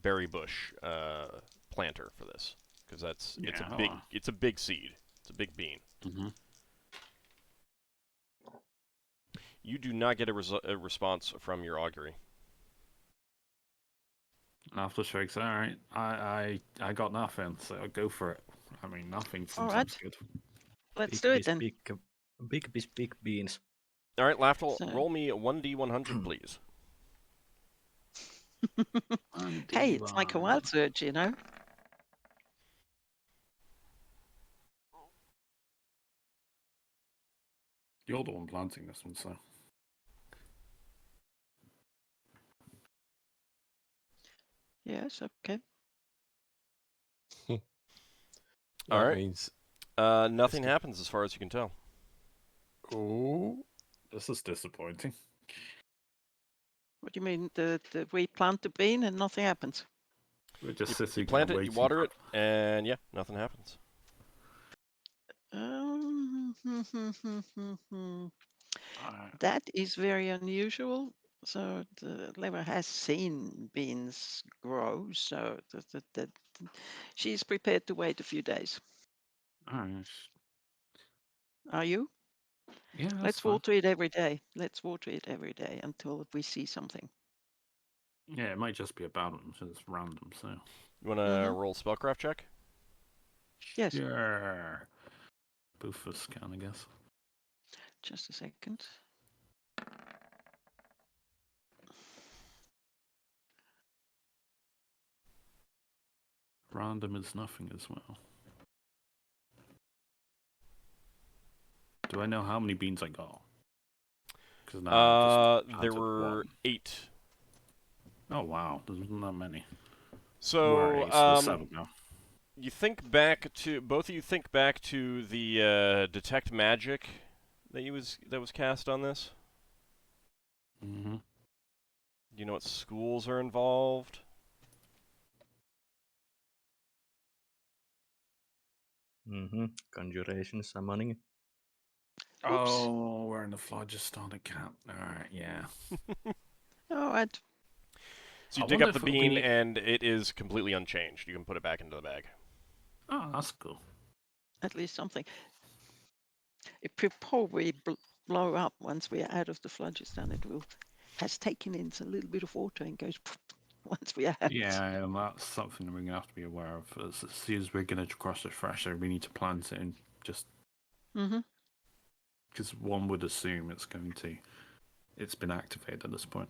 berry bush planter for this, because it's a big seed. It's a big bean. Mm-hmm. You do not get a response from your augury. Lafdul shakes. All right, I got nothing, so go for it. I mean, nothing All seems right. good. Let's do it then. Big beans. All right, Lafdul, So- roll me 1d100, please. Hey, it's like a wild surge, you know. You're the one planting this one, so. Yes, okay. All right. Means Nothing happens as far as you can tell. oh, This is disappointing. What do you mean? We plant the bean and nothing happens? We're just You sitting plant and it, you waiting water for it, and yeah, nothing happens. That is very unusual. So the Lever has seen beans grow, so that she's prepared to wait a few days. Alright. Are you? Yeah, that's Let's fine. water it every day. Let's water it every day until we see something. Yeah, it might just be a balance, it's random, so. You want to roll spellcraft check? Yes. Sure. Both of us can, I guess. Just a second. Random is nothing as well. Do I know how many beans I got? Because now I just There counted were one. 8. Oh wow, there's not many. So, Where there's 7 now. you think back to both of you think back to the detect magic that was cast on this. Mm-hmm. Do you know what schools are involved? Conjuration, summoning. Oh, we're in the Phlogiston account. Alright, yeah. All right. So you I dig wonder up the if it'll bean, be- and it is completely unchanged. You can put it back into the bag. Oh, that's cool. At least something. It will probably blow up once we are out of the phlogiston. It will has taken in a little bit of water and goes once we are out. Yeah, and that's something we're going to have to be aware of. As soon as we're going to cross the threshold, we need to plant it and just... Mm-hmm. Because one would assume it's been activated at this point.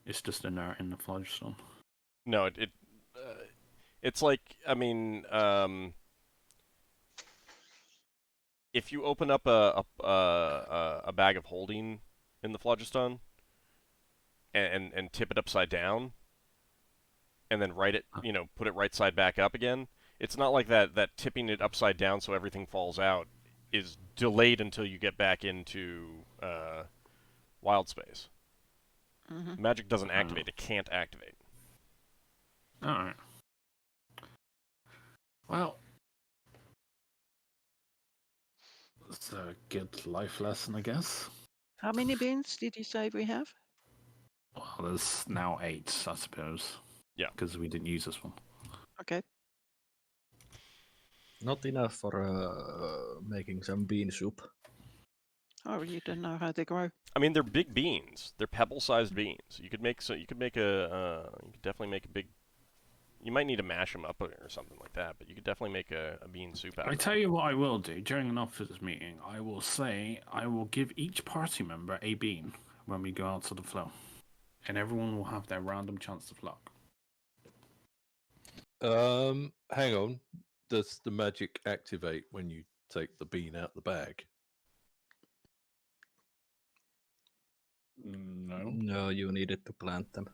It's just inert in the phlogiston. No, it's like, I mean, if you open up a bag of holding in the phlogiston and tip it upside down, and then put it right side back up again, it's not like that tipping it upside down so everything falls out is delayed until you get back into wild space. Mm-hmm. Magic doesn't activate. It can't activate. Alright. Well, it's a good life lesson, I guess. How many beans did you say we have? Well, there's now 8, I suppose. Yeah. Because we didn't use this one. Okay. Not enough for making some bean soup. Oh, you don't know how they grow. I mean, they're big beans. They're pebble-sized beans. You could definitely make a big. You might need to mash them up or something like that, but you could definitely make a bean soup out of I them. tell you what I will do. During an officers meeting, I will say I will give each party member a bean when we go out to the flow. And everyone will have their random chance to flock. hang on. Does the magic activate when you take the bean out the bag? No. No, you needed to plant them.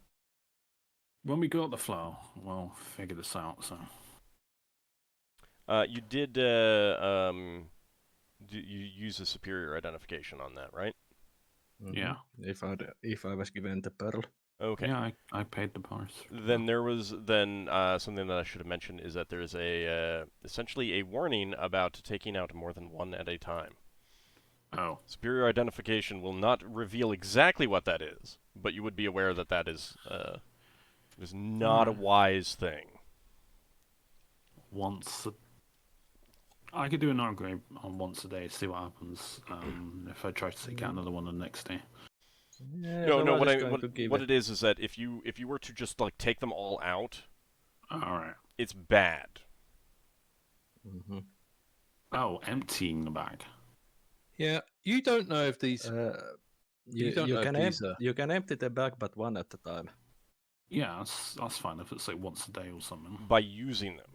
When we go out the flow, we'll figure this out, so... You did you use a superior identification on that, right? Yeah. If I was given the pearl. Okay. Yeah, I paid the price. Then there was something that I should have mentioned is that there is essentially a warning about taking out more than one at a time. Oh. Superior identification will not reveal exactly what that is, but you would be aware that that is It is not a wise thing. I could do an upgrade on once a day, see what happens. If I try to take out another one the next day. Yeah, No, Solas what is going to give it is that if you were to just like take them all out, All right. it's bad. Mm-hmm. Oh, emptying the bag. Yeah, you don't know if these. You don't know if these are. you can empty the bag, but one at a time. Yeah, that's fine if it's like once a day or something. By using them.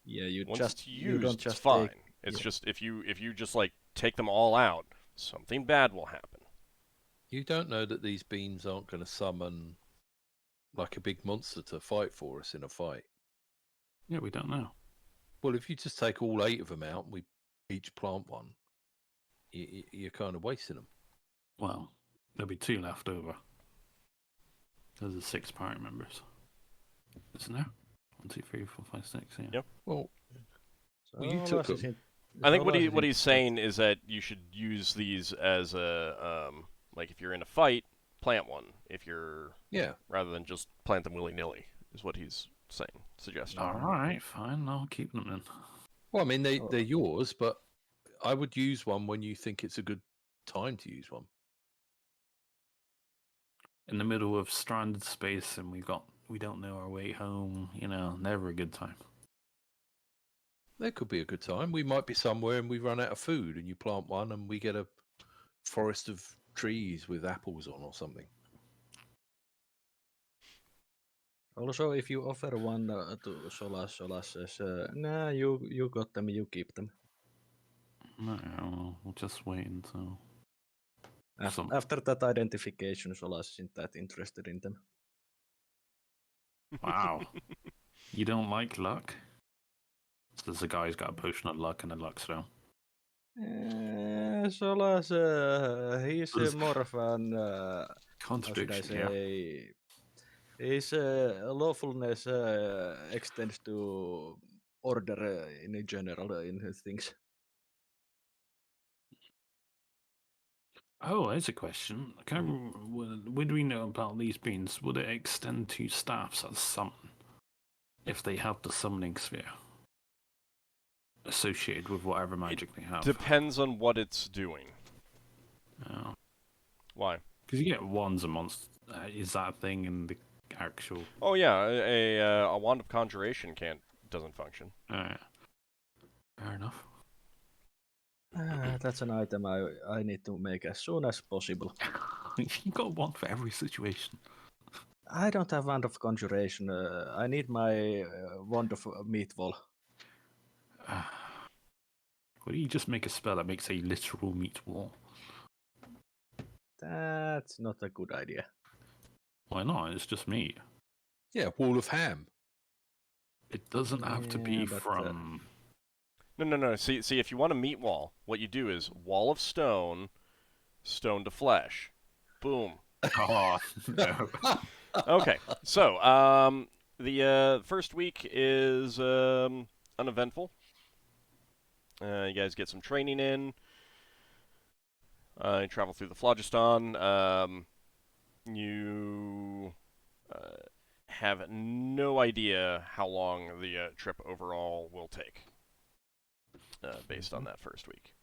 Yeah, you Once just it's you used, don't it's just fine. take. It's just if you just like take them all out, something bad will happen. You don't know that these beams aren't going to summon like a big monster to fight for us in a fight. Yeah, we don't know. Well, if you just take all 8 of them out and we each plant one, you're kind of wasting them. Well, there'll be 2 left over. Those are 6 party members. Isn't there? 1, 2, 3, 4, 5, 6. Yeah. Yep. Well, you took Solas is them. I think Solas is what he's saying is that you should use these as a like if you're in a fight, plant one. If you're rather than just plant them willy-nilly is what he's saying, suggesting. All right, fine. I'll keep them in. Well, I mean they're yours, but I would use one when you think it's a good time to use one. In the middle of stranded space, and we don't know our way home. You know, never a good time. There could be a good time. We might be somewhere and we run out of food, and you plant one, and we get a forest of trees with apples on or something. Also, if you offer one to Solas says, "Nah, you got them, you keep them." No, we'll just wait until. After that identification, Solas isn't that interested in them. Wow. You don't like luck? There's a guy who's got a potion of luck and a luck stone. Solas, he's more of an Contradiction, how should I say? His lawfulness extends to order in general in things. Oh, there's a question. Would we know about these beans? Would it extend to staffs as summon if they have the summoning sphere associated with whatever magic they have? Depends on what it's doing. Oh. Why? Because you get wands a monster. Is that a thing in the actual? Oh yeah, a wand of conjuration doesn't function. Fair enough. That's an item I need to make as soon as possible. You got one for every situation. I don't have wand of conjuration. I need my wand of meatball. Why don't you just make a spell that makes a literal meat wall? That's not a good idea. Why not? It's just meat. Yeah, wall of ham. It doesn't have to be from. No. See, if you want a meat wall, what you do is wall of stone, stone to flesh. Boom. Oh, no. Okay, so the first week is uneventful. You guys get some training in. You travel through the phlogiston. You have no idea how long the trip overall will take, based on that first week.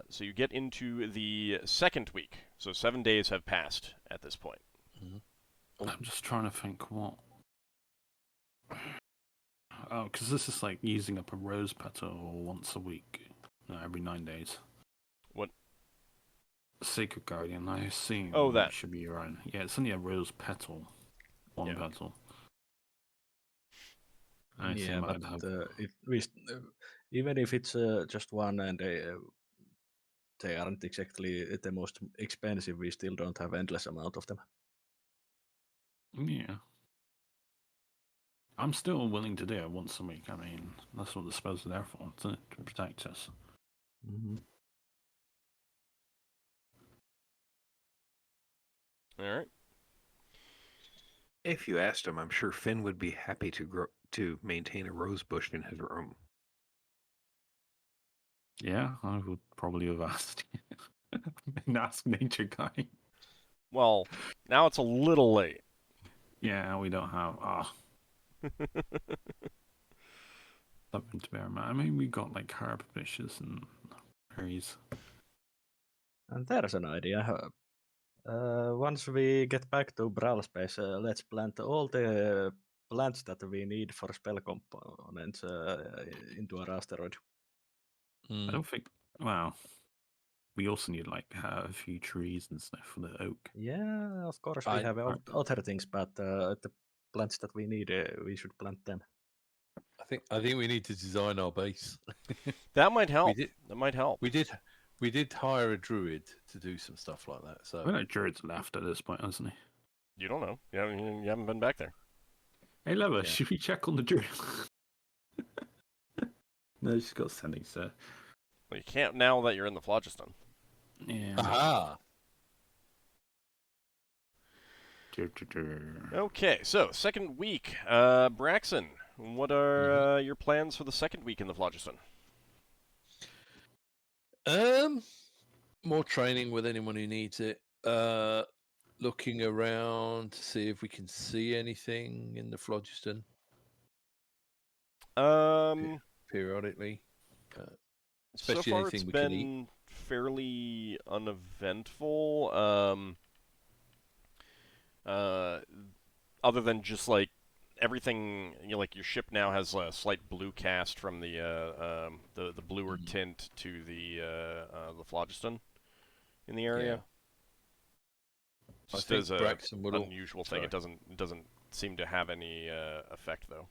So you get into the second week. So 7 days have passed at this point. I'm just trying to think what. Oh, because this is like using up a rose petal once a week. No, every 9 days. What? Sacred Guardian, I assume. Oh, that. Should be around. Yeah, it's only a rose petal. One petal. I Yeah, assume but even if it's just one and they aren't exactly the most expensive, we still don't have endless amount of them. Yeah. I'm still willing to do it once a week. I mean, that's what the spells are there for, to protect us. Mm-hmm. All right. If you asked him, I'm sure Finn would be happy to maintain a rose bush in his room. Yeah, I would probably have asked. Been asked nature guy. Well, now it's a little late. Yeah, we don't have something to bear in mind. I mean, we got like herb bushes and berries. And there's an idea. Once we get back to Brawl Space, let's plant all the plants that we need for spell components into our asteroid. I don't think. Well, we also need like a few trees and stuff for the oak. Yeah, of course we have other things, but the plants that we need, we should plant them. I think we need to design our base. That might help. did- That might help. We did hire a druid to do some stuff like that. So I feel like Druid's left at this point, hasn't he? You don't know. You haven't been back there. Hey, Leva, Yeah. should we check on the Druid? No, she's got sending, so. Well, you can't now that you're in the phlogiston. Yeah. aha. Okay, so second week. Braxon, what are your plans for the second week in the phlogiston? More training with anyone who needs it. Looking around to see if we can see anything in the phlogiston periodically. So Especially far anything it's we can eat. been fairly uneventful. Other than just like everything, like your ship now has a slight blue cast from the bluer tint to the phlogiston in the area. Just I think as a Braxon will unusual thing, it doesn't seem to have any effect though.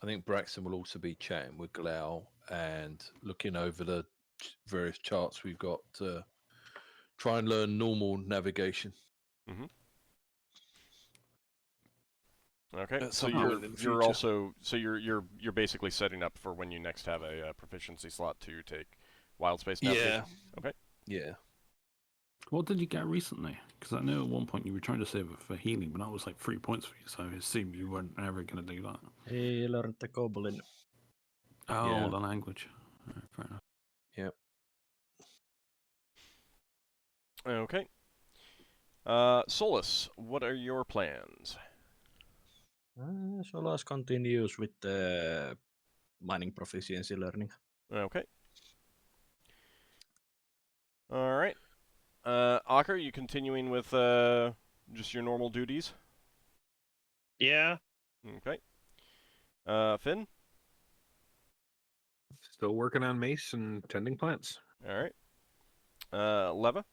I think Braxon will also be chatting with Glau and looking over the various charts we've got to try and learn normal navigation. Mm-hmm. Okay, At so some point in the you're future. also you're basically setting up for when you next have a proficiency slot to take wild space navigation. Okay. Yeah. What did you get recently? Because I know at one point you were trying to save it for healing, but that was like 3 points for you, so it seemed you weren't ever going to do that. He learned the Goblin. Oh, Yeah. the language. Right, fair enough. Yep. Okay. Solas, what are your plans? Solas continues with the mining proficiency learning. Okay. All right. Ockar, you continuing with just your normal duties? Yeah. Okay. Finn? Still working on mace and tending plants. All right. Leva?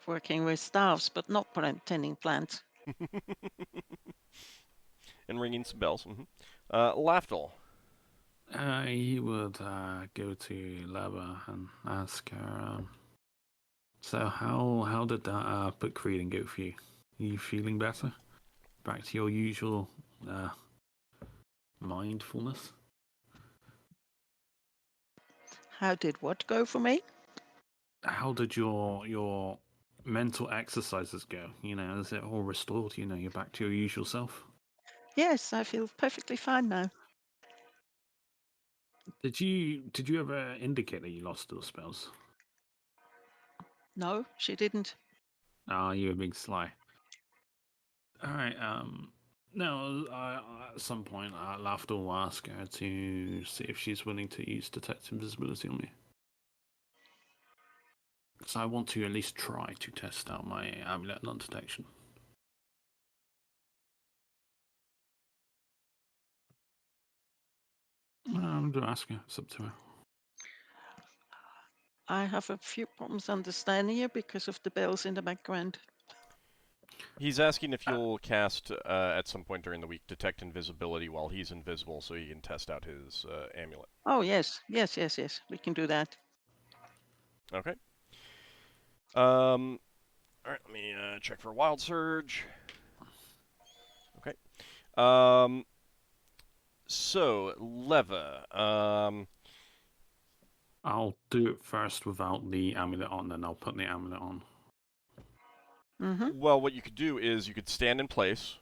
Working with staffs, but not tending plants. And ringing some bells. Lafdul? He would go to Leva and ask her, so how did that book reading go for you? Are you feeling better? Back to your usual mindfulness? How did what go for me? How did your mental exercises go? Is it all restored? You're back to your usual self? Yes, I feel perfectly fine now. Did you ever indicate that you lost those spells? No, she didn't. Ah, you a big sly. All right. No, at some point, Lafdul will ask her to see if she's willing to use detect invisibility on me. Because I want to at least try to test out my amulet non-detection. I'm going to ask her. It's up to her. I have a few problems understanding you because of the bells in the background. He's asking if you'll cast, at some point during the week, detect invisibility while he's invisible so he can test out his amulet. Oh, yes. Yes. We can do that. Okay. Alright, let me check for Wild Surge. Okay. So, Leva, I'll do it first without the amulet on, then I'll put the amulet on. Mm-hmm. well, what you could do is you could stand in place,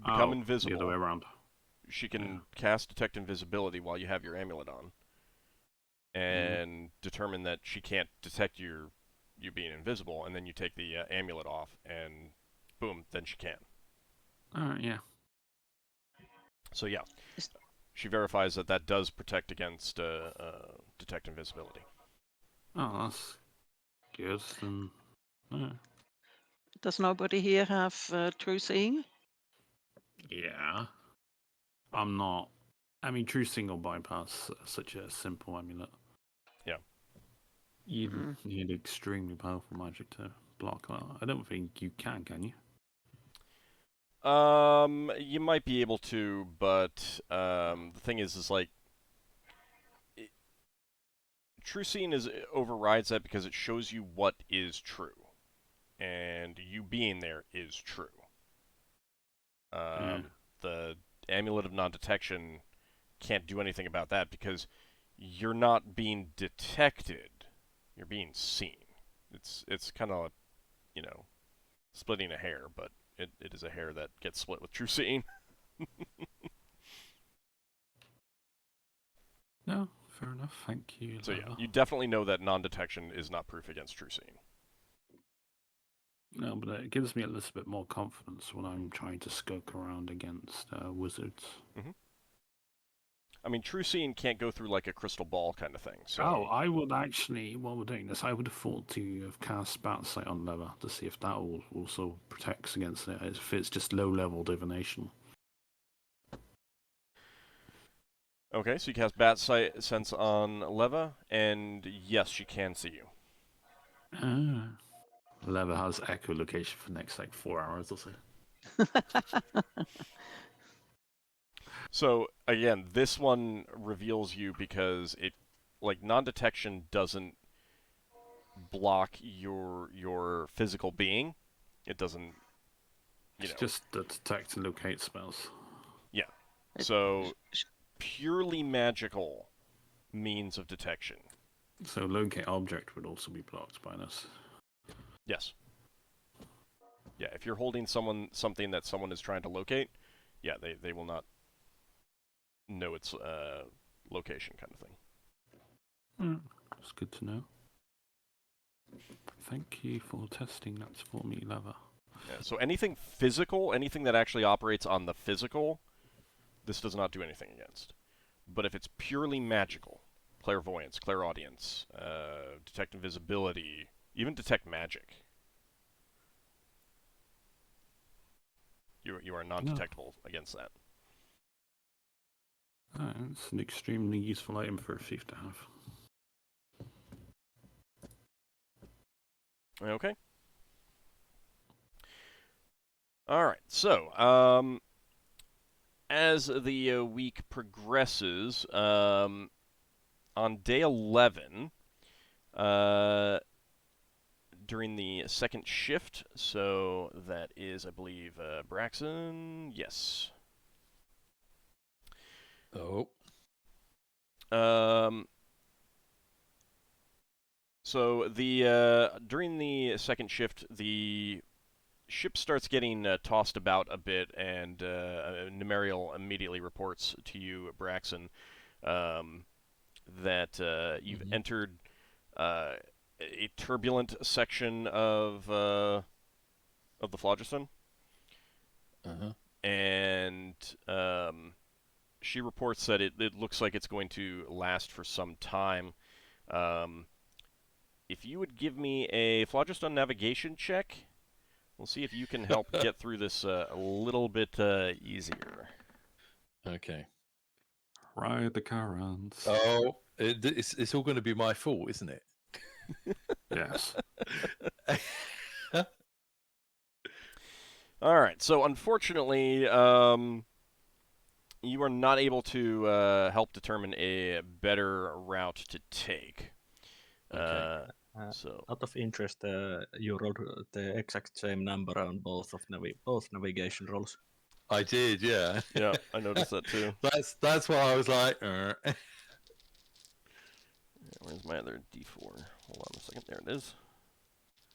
become invisible. The other way around. She can cast detect invisibility while you have your amulet on, and determine that she can't detect your you being invisible, and then you take the amulet off, and boom, then she can. Yeah. So yeah, she verifies that that does protect against detect invisibility. Oh, that's good. Then, Does nobody here have true seeing? yeah. I'm not. I mean, true single bypass such a simple amulet. Yeah. You need extremely powerful magic to block that. I don't think you can you? You might be able to, but the thing is like, true seeing overrides that because it shows you what is true, and you being there is true. The amulet of non-detection can't do anything about that because you're not being detected; you're being seen. It's kind of, you know, splitting a hair, but it is a hair that gets split with true seeing. No, fair enough. Thank you. So yeah, Lava. you definitely know that non-detection is not proof against true seeing. No, but it gives me a little bit more confidence when I'm trying to skulk around against wizards. I mean, true seeing can't go through like a crystal ball kind of thing. So Oh, I would actually, while we're doing this, I would have thought to have cast Bat Sight on Leva to see if that also protects against it, if it's just low-level divination. okay, so you cast Bat Sense on Leva, and yes, she can see you. Ah. Leva has echolocation for the next, 4 hours or so. So again, this one reveals you because it, like, non-detection doesn't block your physical being. It doesn't. It's just the detect and locate spells. Yeah. So purely magical means of detection. So locate object would also be blocked by this. Yes. Yeah, if you're holding something that someone is trying to locate, yeah, they will not know its location, kind of thing. That's good to know. Thank you for testing that for me, Lava. Yeah, so anything physical, anything that actually operates on the physical, this does not do anything against. But if it's purely magical, clairvoyance, clairaudience, detect invisibility, even detect magic, you are non-detectable against that. It's an extremely useful item for a thief to have. Okay. All right. So, as the week progresses, on day 11, during the second shift, so that is, I believe, Braxon. Yes. Oh. So the during the second shift, the ship starts getting tossed about a bit, and Nemeriel immediately reports to you, Braxon, that you've entered a turbulent section of the Phlogiston. And she reports that it looks like it's going to last for some time. If you would give me a Phlogiston navigation check, we'll see if you can help get through this a little bit easier. Okay. Ride the currents. Oh, it's all going to be my fault, isn't it? Yes. All right. So unfortunately, you are not able to help determine a better route to take. Okay. So out of interest, you rolled the exact same number on both navigation rolls. I did, yeah. yeah, I noticed that too. That's why I was like, Where's my other D4? Hold on a second. There it is.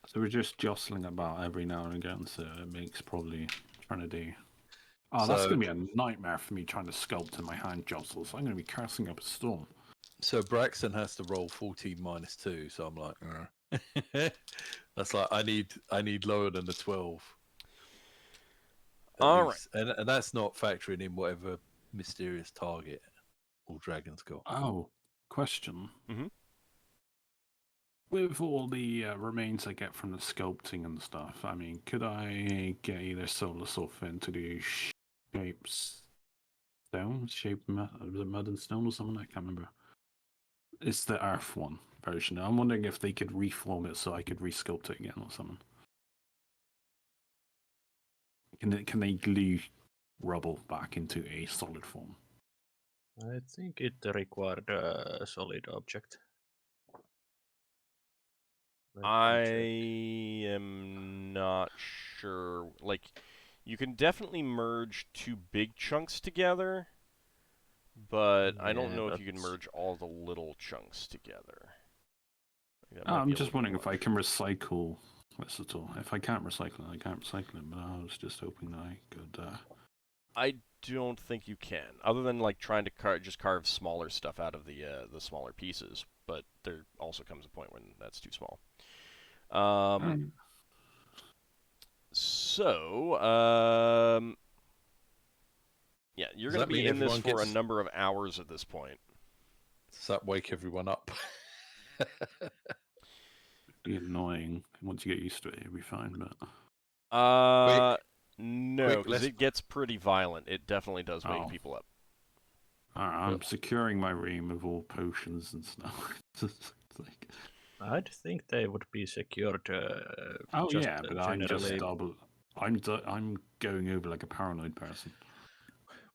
So we're just jostling about every now and again, so it makes probably trying to do... Oh, that's going to be a nightmare for me trying to sculpt in my hand jostles. I'm going to be casting up a storm. So Braxton has to roll 14 minus 2, so I'm like, That's like I need lower than a 12. At All right. least. And that's not factoring in whatever mysterious target AuldDragon's got. Oh, question. Mhm. With all the remains I get from the sculpting and stuff, I mean, could I get either Solas or Finn to do shape stone? Was it mud and stone or something? I can't remember. It's the earth one version. I'm wondering if they could reform it so I could resculpt it again or something. Can they glue rubble back into a solid form? I think it required a solid object. Let me I check. am not sure. Like, you can definitely merge two big chunks together, but I don't Yeah, know if but you can merge all the little chunks together. That Oh, might I'm be a just little wondering if I much. can recycle this at all. If I can't recycle it, I can't recycle it, but I was just hoping that I could. I don't think you can, other than like trying to just carve smaller stuff out of the smaller pieces. But there also comes a point when that's too small. So, yeah, you're Does going to that be mean in this everyone for a gets- number of hours at this point. Does that wake everyone up? Be annoying. Once you get used to it, you'll be fine. But No, because let's- it gets pretty violent. It definitely does wake Oh. people up. I'm securing my room with all potions and stuff. It's like, I'd think they would be secured. oh just, yeah, but I'm just generally. double. I'm going over like a paranoid person.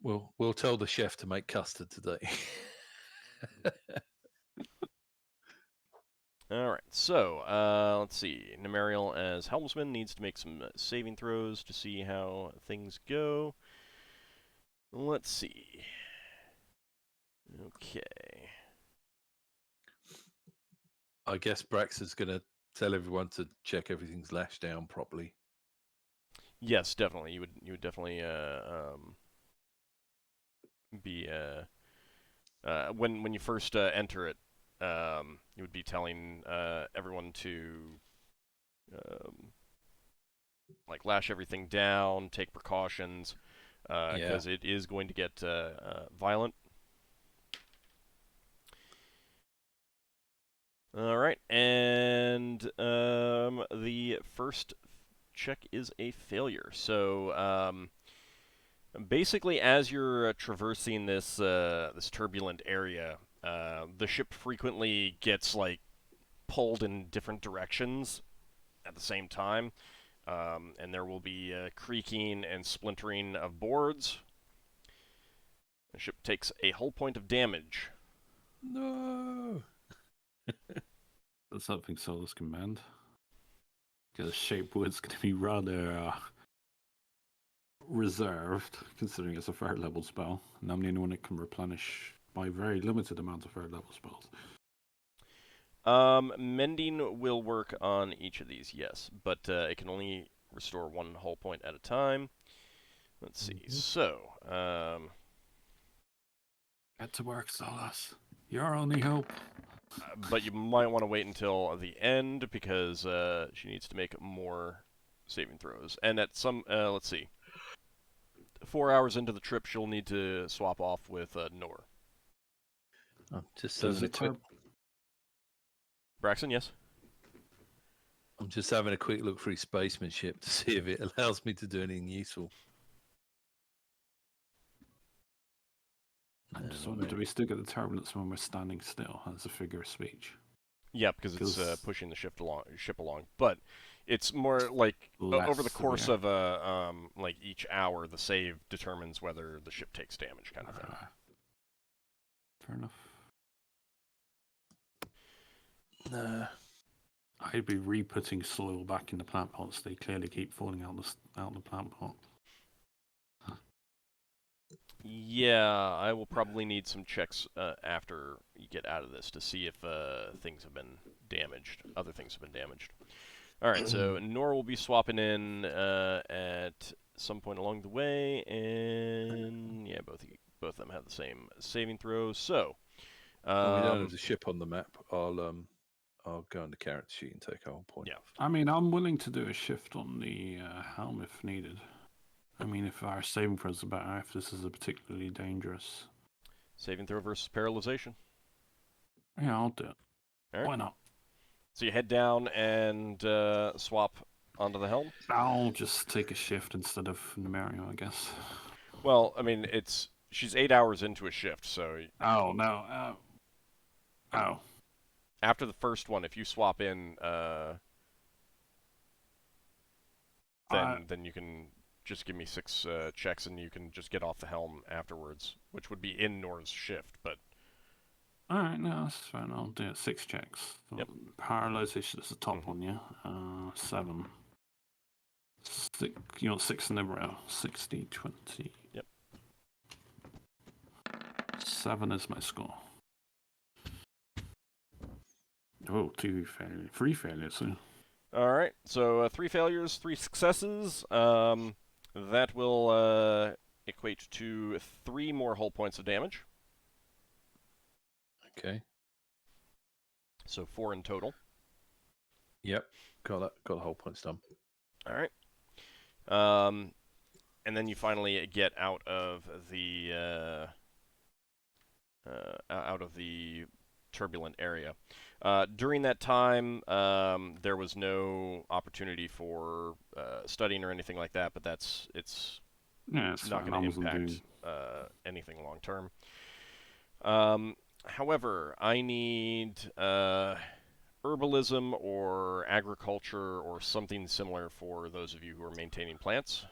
We'll tell the chef to make custard today. All right, so let's see. Nemariel as helmsman needs to make some saving throws to see how things go. Let's see. Okay. I guess Braxon's going to tell everyone to check everything's lashed down properly. Yes, definitely. You would definitely be when you first enter it, you would be telling everyone to like lash everything down, take precautions, because it is going to get violent. All right, and the first check is a failure. So basically, as you're traversing this this turbulent area, the ship frequently gets like pulled in different directions at the same time, and there will be creaking and splintering of boards. The ship takes a whole point of damage. No. That's something Solas can mend. Because Shape Wood's going to be rather reserved, considering it's a third level spell, and I'm the only one that can replenish by very limited amount of third level spells. Mending will work on each of these, yes, but it can only restore one whole point at a time. Let's see. So, Get to work, Solas. You're our only hope. but you might want to wait until the end because she needs to make more saving throws. And at some, let's see, 4 hours into the trip, she'll need to swap off with Nor. I'm just Does having a it quick. Braxon, yes. I'm just having a quick look through Spacemanship to see if it allows me to do anything useful. I'm just wondering, do we still get the turbulence when we're standing still as a figure of speech? Yeah, because it's 'Cause- pushing the ship along. But it's more like over the Less course severe. of like each hour, the save determines whether the ship takes damage, kind of thing. Fair enough. Nah. I'd be re-putting soil back in the plant pots. They clearly keep falling out the plant pot. Yeah, I will probably need some checks after you get out of this to see if things have been damaged. Other things have been damaged. All right, so Nor will be swapping in at some point along the way, and yeah, both of them have the same saving throws. So, we don't have the ship on the map. I'll I'll go on the character sheet and take a whole point. Yeah. off. I mean, I'm willing to do a shift on the helm if needed. I mean, if our saving throws are better, if this is a particularly dangerous. Saving throw versus paralyzation. Yeah, I'll do it. All right. Why not? So you head down and swap onto the helm. I'll just take a shift instead of Numerio, I guess. Well, I mean, she's 8 hours into a shift, so Oh, no. Oh. after the first one, if you swap in, then you can just give me 6 checks, and you can just get off the helm afterwards, which would be in Nor's shift. But Alright, no, that's fine. I'll do it. 6 checks. Yep. Paralyzation is the top one, yeah? 7. 6, 6 in the row. 60, 20. Yep. 7 is my score. Oh, 2 failures. 3 failures, yeah. all right, so 3 failures, 3 successes. That will equate to 3 more hull points of damage. Okay. So 4 in total. Yep. Got that. Got the whole points done. All right. And then you finally get out of the turbulent area. During that time, there was no opportunity for studying or anything like that, but it's Yeah, it's not fine. going I to wasn't impact doing... anything long term. However, I need herbalism or agriculture or something similar for those of you who are maintaining plants.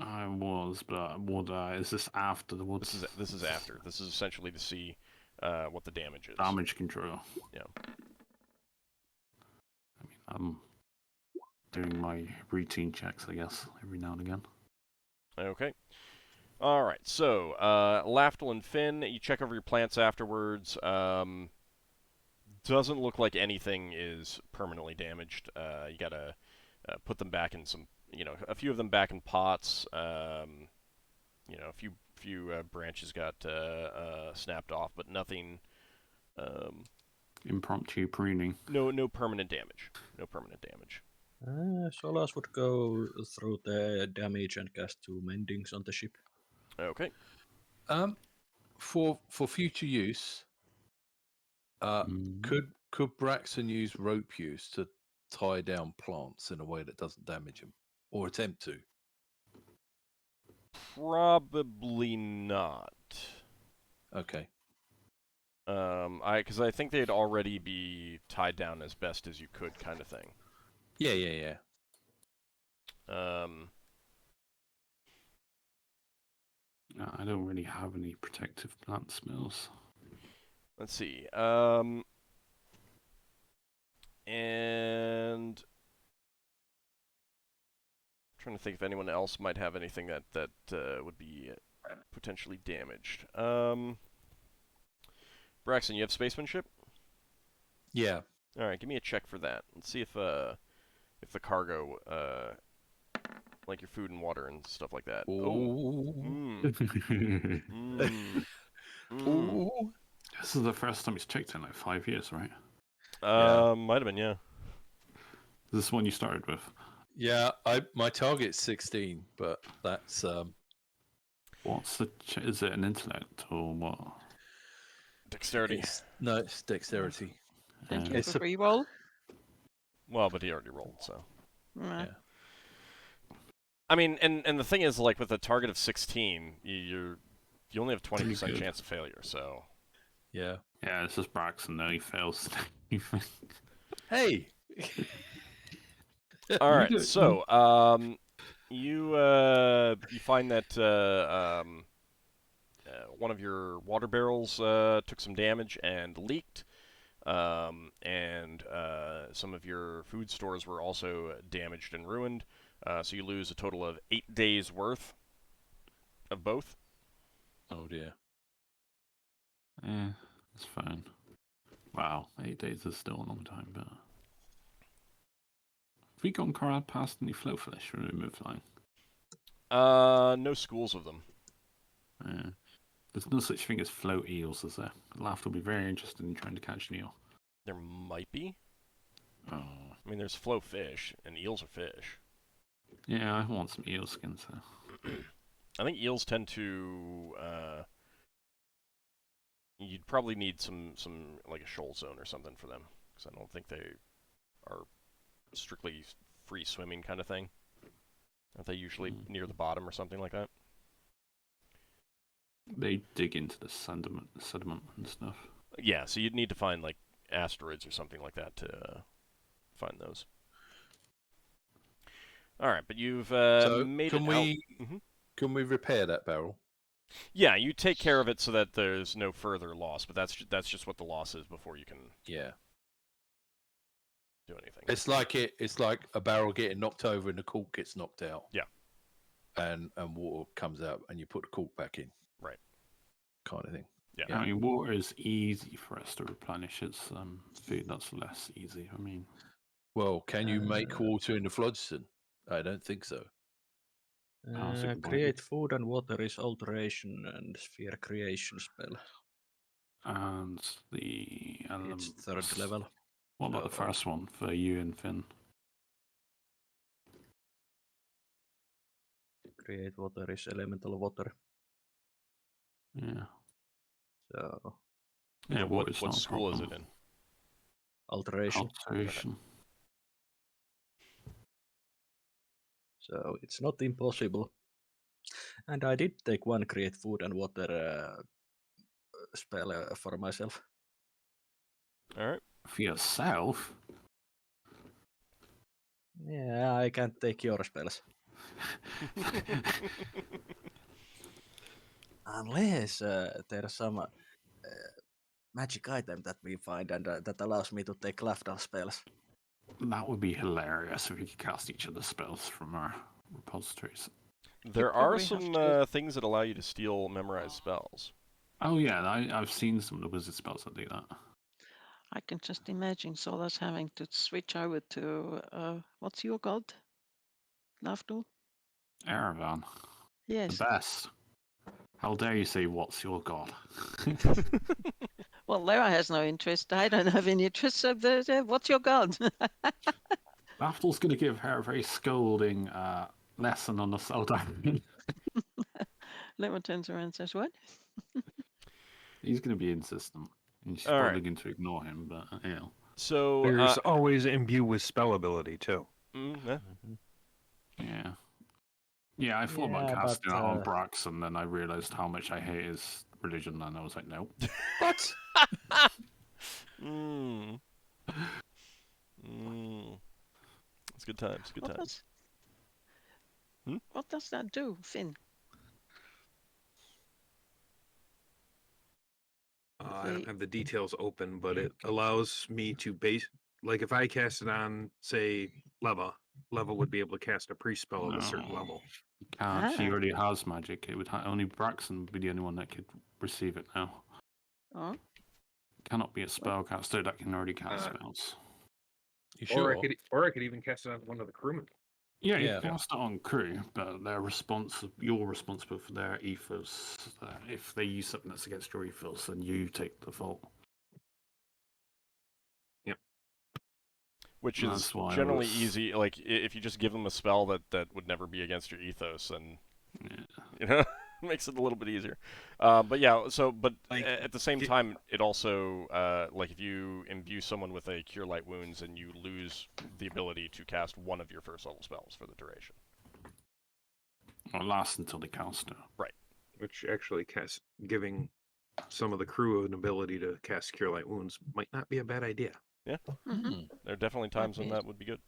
I was, but would I? Is this after the woods? This is after. This is essentially to see what the damage is. Damage control. Yeah. I mean, I'm doing my routine checks, I guess, every now and again. Okay. All right. So, Lafdul and Finn, you check over your plants afterwards. Doesn't look like anything is permanently damaged. You gotta put them back in some, a few of them back in pots. A few branches got snapped off, but nothing. Impromptu pruning. No permanent damage. No permanent damage. Solas would go through the damage and cast 2 mendings on the ship. Okay. For future use, could Braxon use rope use to tie down plants in a way that doesn't damage them, or attempt to? Probably not. Okay. Because I think they'd already be tied down as best as you could, kind of thing. Yeah. I don't really have any protective plant spells. Let's see. And trying to think if anyone else might have anything that would be potentially damaged. Braxon, you have spacemanship? Yeah. All right, give me a check for that. Let's see if the cargo, like your food and water and stuff like that. Ooh. Ooh. This is the first time he's checked in like 5 years, right? Might have been, yeah. Is this one you started with? Yeah, my target's 16, but that's What's the? Is it an intellect or what? Dexterity. It's dexterity. Thank you It's for a- reroll. Well, but he already rolled, so. Yeah. I mean, and the thing is, like, with a target of 16, you only have 20% Pretty good. chance of failure, so. Yeah. Yeah, this is Braxon. Though he fails. Hey. All right, do it. so you find that one of your water barrels took some damage and leaked, and some of your food stores were also damaged and ruined. So you lose a total of 8 days worth of both. Oh dear. Yeah, that's fine. Wow, 8 days is still a long time, but... Have we gone Corrad past any flowfish when we move flying? No schools of them. Yeah. There's no such thing as float eels, is there? Laugh will be very interested in trying to catch an eel. There might be. Oh. I mean, there's flow fish, and eels are fish. Yeah, I want some eel skins. So. I think eels tend to. You'd probably need some like a shoal zone or something for them, because I don't think they are strictly free swimming kind of thing. Aren't they usually near the bottom or something like that? They dig into the sediment and stuff. Yeah, so you'd need to find like asteroids or something like that to find those. All right, but you've So made can it we out. Mm-hmm. can we repair that barrel? Yeah, you take care of it so that there's no further loss, but that's just what the loss is before you can Yeah. do anything. It's like a barrel getting knocked over and the cork gets knocked out. Yeah. And water comes out and you put the cork back in. Right. Kind of thing. Yeah. I mean, water is easy for us to replenish. It's food that's less easy. I mean, Well, can you make water in the Flodston? I don't think so. that's a good point. Create food and water is alteration and sphere creation spell. And the It's 3rd level. What about the first one for you and Finn? Create water is elemental water. Yeah. So Yeah. What school is it in? alteration. Alteration. So it's not impossible. And I did take one create food and water spell for myself. All right. For yourself? Yeah, I can't take your spells. Unless there's some magic item that we find and that allows me to take Lafdul spells. That would be hilarious if we could cast each other's spells from our repositories. There are probably some have to- things that allow you to steal memorized spells. Oh yeah, I've seen some of the wizard spells that do that. I can just imagine Solas having to switch over to what's your god? Lafdul? Erevan, Yes. the best. How dare you say what's your god? Well, Lara has no interest. I don't have any interest. So what's your god? Lafdul's going to give her a very scolding lesson on the AuldDragon. Lemon turns around and says, "What?" He's going to be insistent. And she's All probably right. going to ignore him, but you know. So There's always imbue with spell ability too. yeah. Yeah. Yeah, I thought about Yeah, casting but, that on Braxon, then I realised how much I hate his religion, and I was like, no. What? It's good times. Good times. What does that do, Finn? I don't have the details open, but it allows me to like if I cast it on, say, Leva would be able to cast a pre-spell of a certain No. level. You can't. She Ah. already has magic. It would only Braxon would be the only one that could receive it now. Oh, Cannot be a spellcaster that can already cast spells. You sure? Or I could even cast it on one of the crewmen. Yeah, you Yeah. can cast it on crew, but you're responsible for their ethos. If they use something that's against your ethos, then you take the fault. Which And is that's why I generally was- easy. Like if you just give them a spell that would never be against your ethos, and Yeah. makes it a little bit easier. But yeah, but Like, at the same time, it also like if you imbue someone with a Cure Light Wounds, and you lose the ability to cast one of your first level spells for the duration. Or lasts until they cast it. Which actually giving some of the crew an ability to cast Cure Light Wounds might not be a bad idea. mhm. There are definitely times when Okay. that would be good.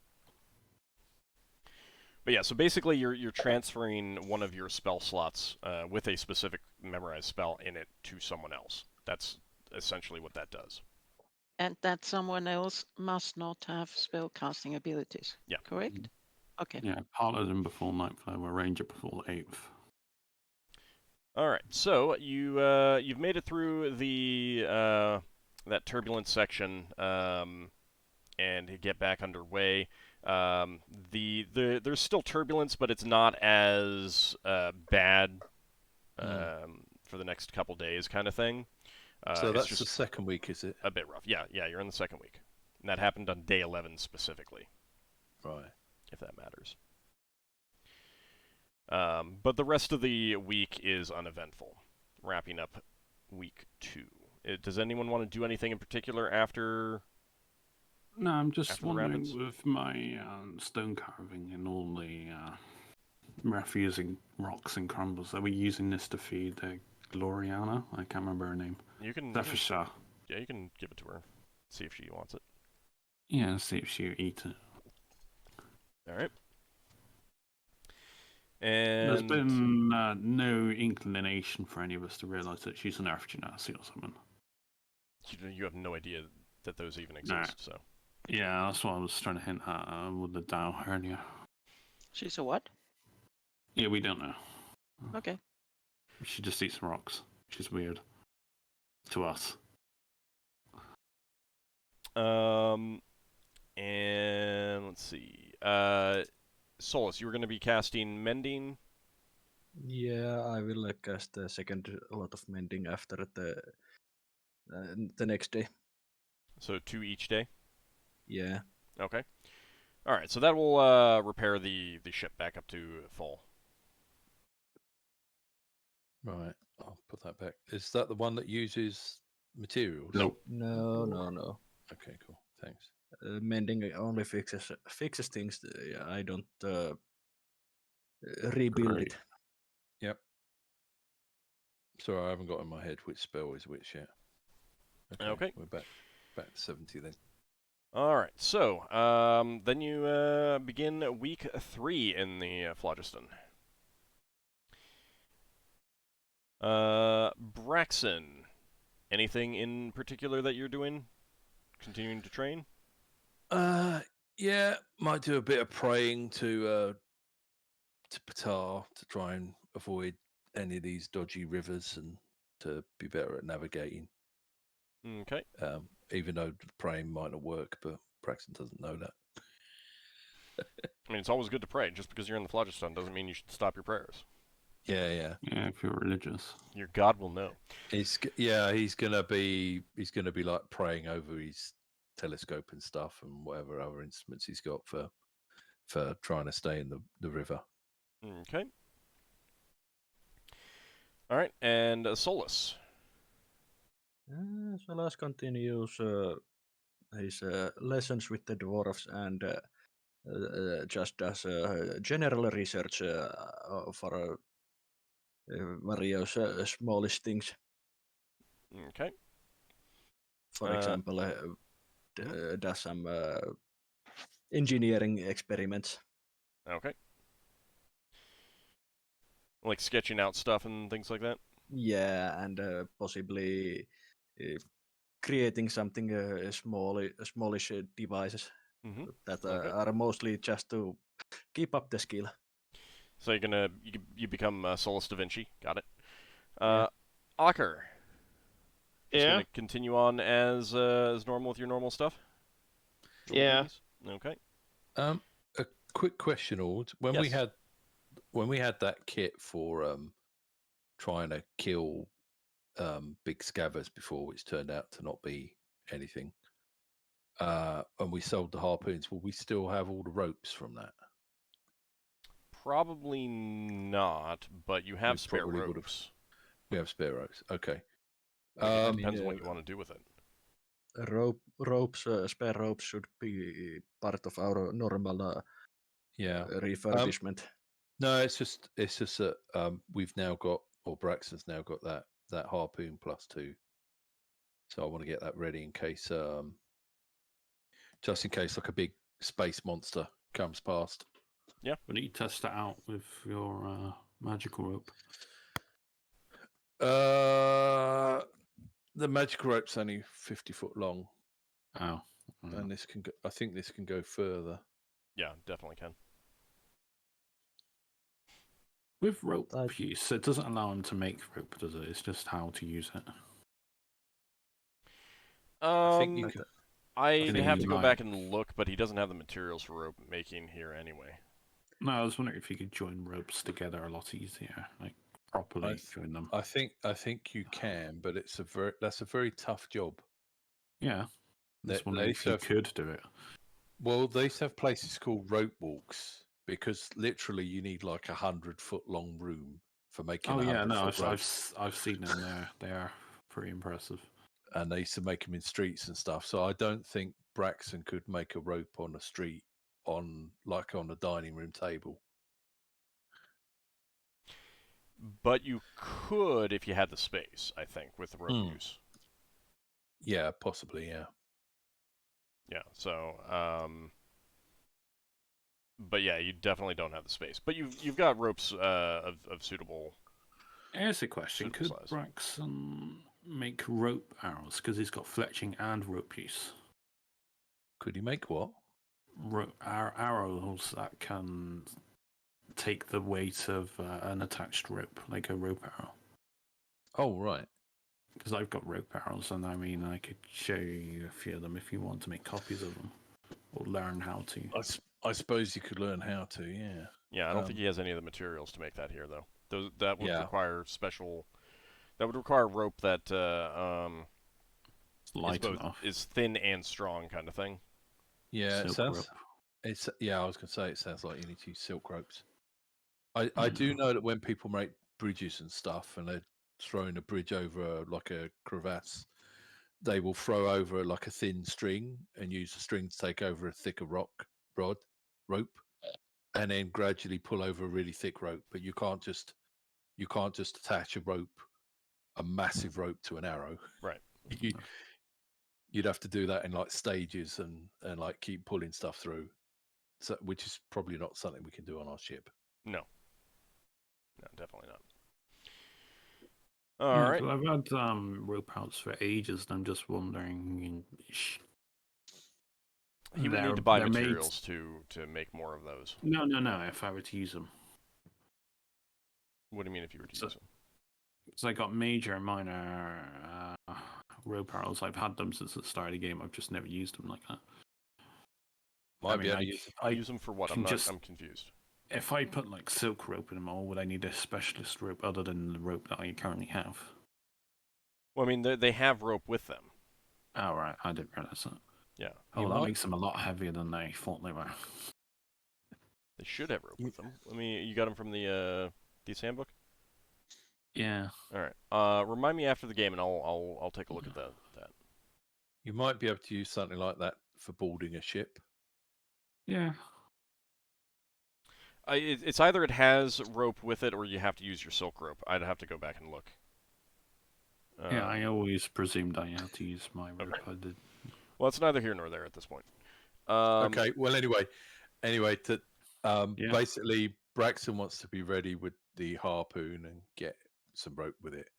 But yeah, so basically you're transferring one of your spell slots with a specific memorized spell in it to someone else. That's essentially what that does. And that someone else must not have spell casting abilities. Yeah. Correct? Okay. Yeah, Paladin before Nightflower, Ranger before the 8th. All right, so you've made it through the that turbulent section and you get back underway. There's still turbulence, but it's not as bad for the next couple days, kind of thing. So it's that's just the second week, is it? a bit rough. Yeah, you're in the second week. And that happened on day 11 specifically, Right. if that matters. But the rest of the week is uneventful, wrapping up week 2. Does anyone want to do anything in particular after? No, I'm just After the wondering rapids? with my stone carving and all the refuse and rocks and crumbles, are we using this to feed the Gloriana? I can't remember her name. You can, Zephyr. yeah, you can give it to her. See if she wants it. Yeah, see if she eats it. All right. There's And been no inclination for any of us to realize that she's an Earth Genasi or something. you have no idea that those even No. exist. So Yeah, that's what I was trying to hint at with the Dow earlier. She's a what? Yeah, we don't know. Okay. She just eats rocks. She's weird. To us. And let's see. Solas, you were going to be casting Mending. Yeah, I will cast a second lot of mending after the next day. So 2 each day. Yeah. Okay. All right. So that will repair the ship back up to full. Right. I'll put that back. Is that the one that uses materials? Nope. No. Okay, cool. Thanks. Mending only fixes things. Yeah, I don't rebuild Great. it. Yep. Sorry, I haven't got in my head which spell is which yet. Okay. We're back to 70 then. All right. So then you begin week 3 in the Phlogiston. Braxon, anything in particular that you're doing? Continuing to train? Yeah, might do a bit of praying to Patar to try and avoid any of these dodgy rivers and to be better at navigating. Okay. Even though the praying might not work, but Braxton doesn't know that. I mean, it's always good to pray. Just because you're in the Phlogiston doesn't mean you should stop your prayers. Yeah. Yeah, if you're religious. Your God will know. He's gonna be like praying over his telescope and stuff and whatever other instruments he's got for trying to stay in the river. Okay. All right, and Solas. Solas continues his lessons with the dwarves and just does general research for various smallish things. Okay. For example, does some engineering experiments. Okay. Like sketching out stuff and things like that? Yeah, and possibly creating something smallish devices Mm-hmm. that Okay. are mostly just to keep up the skill. So you become Solas Da Vinci. Got it. Yeah. Ockar. Just Yeah. gonna continue on as normal with your normal stuff? Normal Yeah. duties? Okay. A quick question, Ord. When we Yes. had that kit for trying to kill big scavers before, which turned out to not be anything, and we sold the harpoons, will we still have all the ropes from that? Probably not, but you have We spare probably would've. ropes. We have spare ropes. Okay. It depends on what you want to do with it. Spare ropes should be part of our normal Yeah. refurbishment. No, it's just that we've now got, or Braxton's now got that harpoon +2. So I want to get that ready in case, just in case like a big space monster comes past. Yeah. But you test it out with your magical rope. The magic rope's only 50 foot long, Oh. and this can go, I think this can go further. Yeah, definitely can. With rope use, it doesn't allow him to make rope, does it? It's just how to use it. I think you could. I'd have to go back like- and look, but he doesn't have the materials for rope making here anyway. No, I was wondering if you could join ropes together a lot easier. Like properly doing them. I think you can, but that's a very tough job. Yeah. They, Just wondering if you could do it. Well, they used to have places called rope walks because literally you need like 100-foot long room for making. Oh yeah, no, 100-foot rope. I've seen them there. They are pretty impressive. And they used to make them in streets and stuff. So I don't think Braxon could make a rope on a street on a dining room table. But you could if you had the space, I think, with the rope use. Yeah, possibly, yeah. Yeah, so, but yeah, you definitely don't have the space. But you've got ropes of suitable. Here's a question: could size. Braxon make rope arrows because he's got fletching and rope use? Could he make what? Arrows that can take the weight of an attached rope, like a rope arrow. Oh, right. Because I've got rope arrows, and I mean, I could show you a few of them if you want to make copies of them, or learn how to. I suppose you could learn how to, yeah. Yeah, I don't think he has any of the materials to make that here, though. That would require special. That would require rope that light enough. Is thin and strong, kind of thing. Yeah, Silk it sounds. rope. I was going to say it sounds like you need to use silk ropes. I do know that when people make bridges and stuff, and they're throwing a bridge over like a crevasse, they will throw over like a thin string and use the string to take over a thicker rope, and then gradually pull over a really thick rope. But you can't just attach a massive rope to an arrow. Right. You'd have to do that in like stages and like keep pulling stuff through. So, which is probably not something we can do on our ship. No, definitely not. All right. I've had rope outs for ages, and I'm just wondering. He would need to buy materials to make more of those. No. If I were to use them. What do you mean if you were to use them? So I got major and minor rope arrows. I've had them since the start of the game. I've just never used them like that. I use them for what? I'm confused. If I put like silk rope in them all, would I need a specialist rope other than the rope that I currently have? Well, I mean, they have rope with them. Oh, right. I didn't realize that. Yeah. Oh, that makes them a lot heavier than they thought they were. They should have rope with them. You got them from the handbook? Yeah. All right. Remind me after the game, and I'll take a look at that. You might be able to use something like that for boarding a ship. Yeah. It's either it has rope with it, or you have to use your silk rope. I'd have to go back and look. Yeah, I always presumed I had to use my rope. I did. Well, it's neither here nor there at this point. Okay. Well, anyway, basically, Braxon wants to be ready with the harpoon and get some rope with it,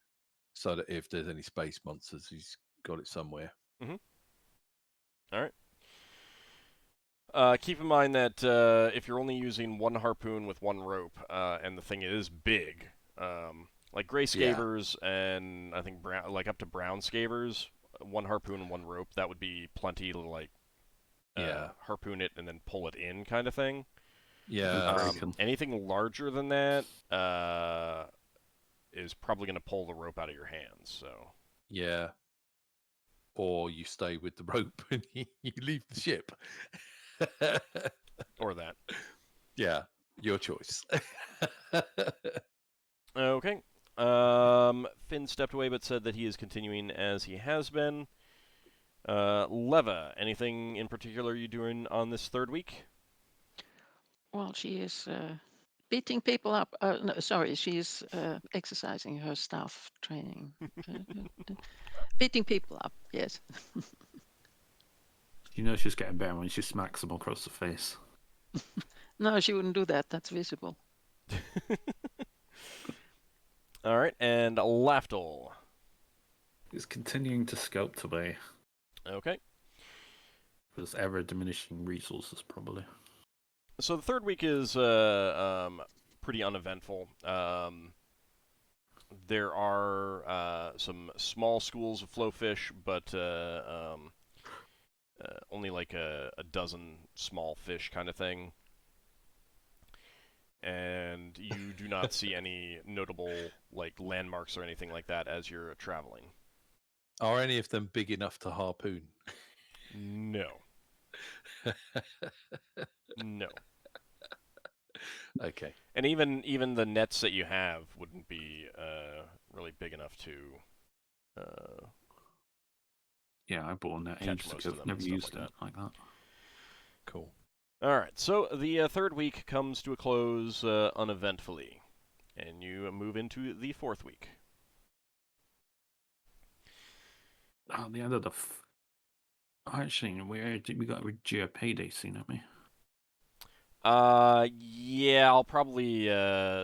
so that if there's any space monsters, he's got it somewhere. Mm-hmm. All right. Keep in mind that if you're only using one harpoon with one rope, and the thing is big, like gray scavers and I think brown, like up to brown scavers, one harpoon and one rope, that would be plenty to like harpoon it and then pull it in kind of thing. Yeah. Anything larger than that is probably going to pull the rope out of your hands. So. Yeah. Or you stay with the rope and you leave the ship. Or that. Yeah, your choice. Okay. Finn stepped away but said that he is continuing as he has been. Leva, anything in particular you doing on this third week? Well, she is beating people up. No, sorry, she is exercising her staff training. Beating people up, yes. You know she's getting better when she smacks them across the face. No, she wouldn't do that. That's visible. All right, and Lafdul. He's continuing to sculpt away. Okay. There's ever diminishing resources, probably. So the third week is pretty uneventful. There are some small schools of flowfish, but only like a dozen small fish kind of thing. and you do not see any notable like landmarks or anything like that as you're traveling. Are any of them big enough to harpoon? No. No. Okay. And even the nets that you have wouldn't be really big enough to Yeah, I bought a net catch ages most ago. of them I've never and stuff used like it like that. Cool. All right, so the third week comes to a close uneventfully, and you move into the fourth week. Oh, the end of the. Actually, we got a Geo payday soon, haven't we? Yeah, I'll probably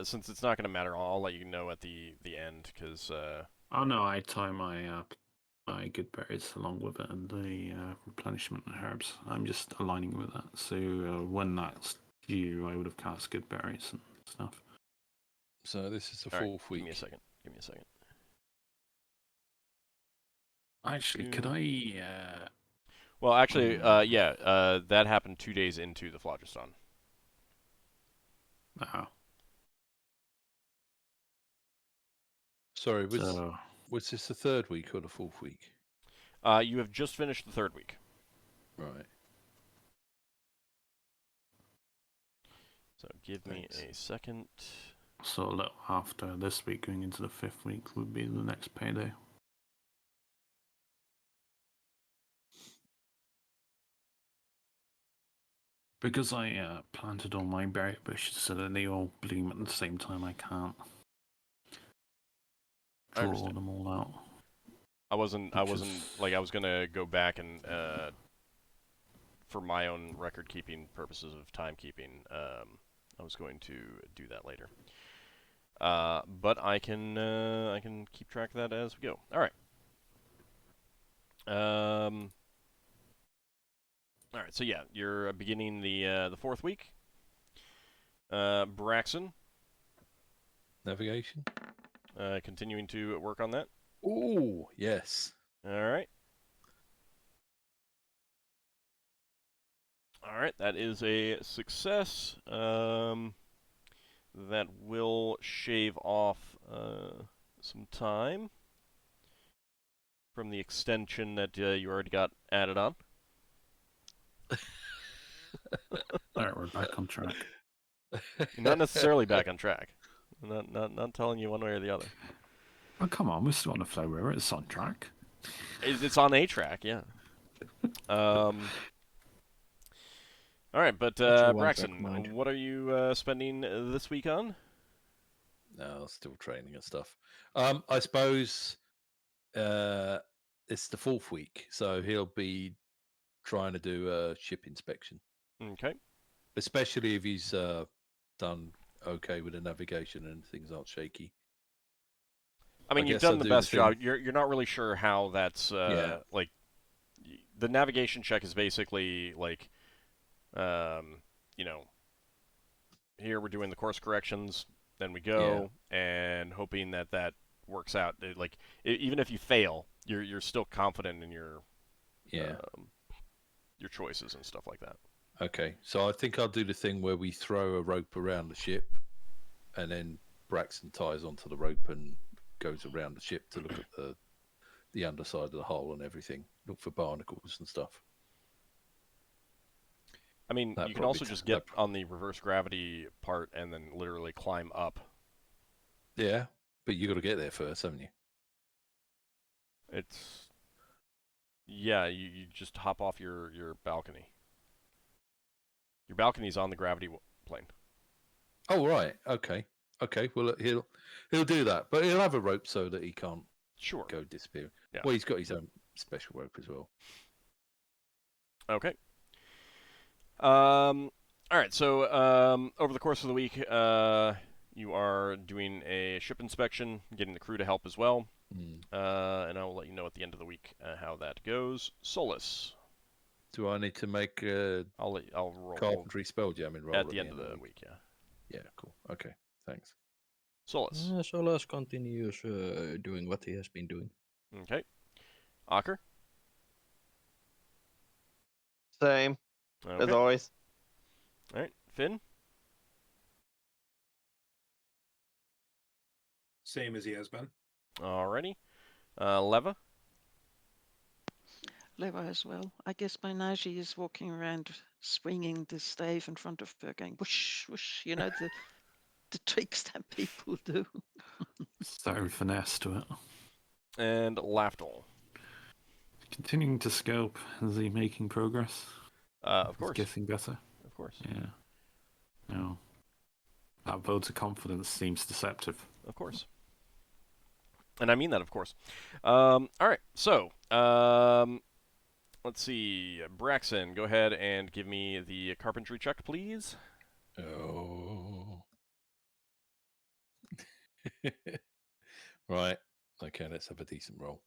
since it's not going to matter, I'll let you know at the end because Oh no, I tie my my good berries along with it and the replenishment herbs. I'm just aligning with that. So when that's due, I would have cast good berries and stuff. So this is the all right, fourth week. Give me a second. Actually, could I? Well, actually, yeah, that happened 2 days into the Phlogiston. Oh, Sorry, so was this the third week or the fourth week? You have just finished the third week. Right. So give me a second. so a little after this week, going into the fifth week, would be the next payday. Because I planted all my berry bushes so that they all bloom at the same time, I can't I draw understand. them all out. I wasn't Which like I was gonna go back and for my own record keeping purposes of timekeeping, I was going to do that later. But I can keep track of that as we go. All right. All right. So yeah, you're beginning the fourth week. Braxon, Navigation. continuing to work on that. Oh, yes. All right. All right, that is a success. That will shave off some time from the extension that you already got added on. Alright, we're back on track. Not necessarily back on track. Not telling you one way or the other. Oh, come on, we're still on the flow river. It's on track. It's on a track, yeah. All right, but Braxon, what are you spending this week on? No, still training and stuff. I suppose it's the fourth week, so he'll be trying to do a ship inspection, Okay. especially if he's done okay with the navigation and things aren't shaky. I mean, I you've guess done I'll the do best the thing- job. You're not really sure how that's Yeah. like. The navigation check is basically like, you know, here we're doing the course corrections, then we go and hoping that that works out. Like even if you fail, you're still confident in your choices and stuff like that. Okay, so I think I'll do the thing where we throw a rope around the ship, and then Braxton ties onto the rope and goes around the ship to look at the underside of the hull and everything. Look for barnacles and stuff. I mean, you can also just get on the reverse gravity part and then literally climb up. Yeah, but you got to get there first, haven't you? Yeah, you just hop off your balcony. Your balcony's on the gravity plane. Oh right, okay. Well, he'll do that, but he'll have a rope so that he can't go disappear. Yeah. Well, he's got his own special rope as well. Okay. All right. So over the course of the week, you are doing a ship inspection, getting the crew to help as well, and I will let you know at the end of the week how that goes. Solas. Do I need to make I'll roll carpentry spelljamming roll at the end of the week? Yeah. Yeah. Cool. Okay. Thanks. Solas. Solas continues doing what he has been doing. Okay. Ockar. Same as always. All right. Finn. Same as he has been. Alrighty. Leva? Leva as well. I guess by now she is walking around swinging the stave in front of her, going whoosh, whoosh. You know, the tricks that people do. So finesse to it. And Lafdul. Continuing to scope. Is he making progress? Of Is course. getting better? Of course. Yeah. No. That vote of confidence seems deceptive. Of course. And I mean that, of course. Alright, so, let's see. Braxon, go ahead and give me the carpentry check, please. Oh. Right. Okay, let's have a decent roll.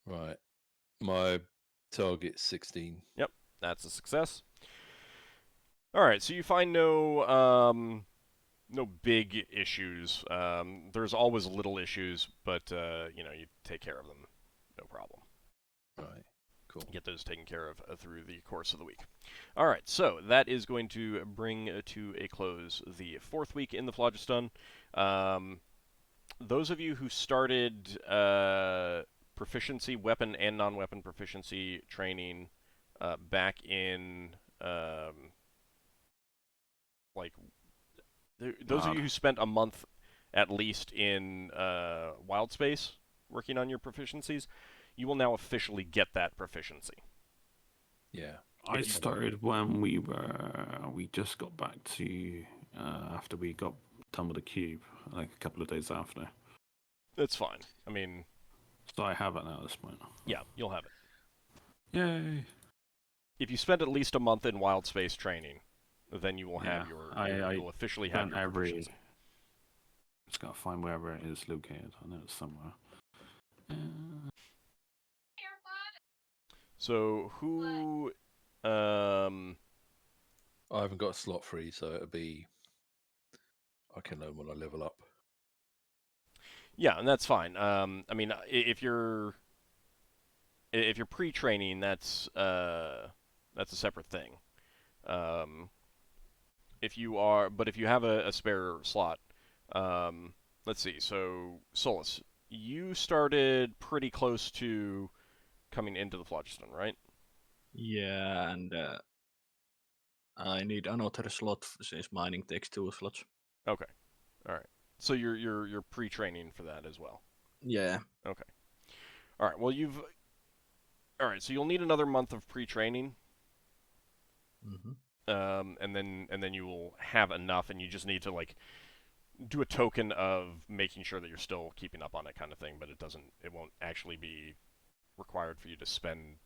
Right. My target's 16. That's a success. Alright, so you find no big issues. There's always little issues, but, you take care of them. No problem. Right. Cool. Get those taken care of through the course of the week. All right, so that is going to bring to a close the 4th week in the Phlogiston. Those of you who started proficiency, weapon and non-weapon proficiency training back in, those of you who spent a month at least in Wild Space working on your proficiencies, you will now officially get that proficiency. Yeah. I started when we just got back to, after we got done with the cube, like a couple of days after. That's fine. I mean... So I have it now at this point. Yeah, you'll have it. Yay! If you spend at least a month in Wild Space training, then you will have you'll officially have your proficiency. Just gotta find wherever it is located. I know it's somewhere. So who? I haven't got a slot free, so it'll be. I can learn when I level up. Yeah, and that's fine. I mean, if you're pre-training, that's a separate thing. If you have a spare slot, let's see. So Solas, you started pretty close to coming into the Phlogiston, right? Yeah, and I need another slot since mining takes 2 slots. Okay, all right. So you're pre-training for that as well. Yeah. Okay. All right. Well, all right. So you'll need another month of pre-training. Mm-hmm. And then you will have enough, and you just need to do a token of making sure that you're still keeping up on it, kind of thing. But it won't actually be required for you to spend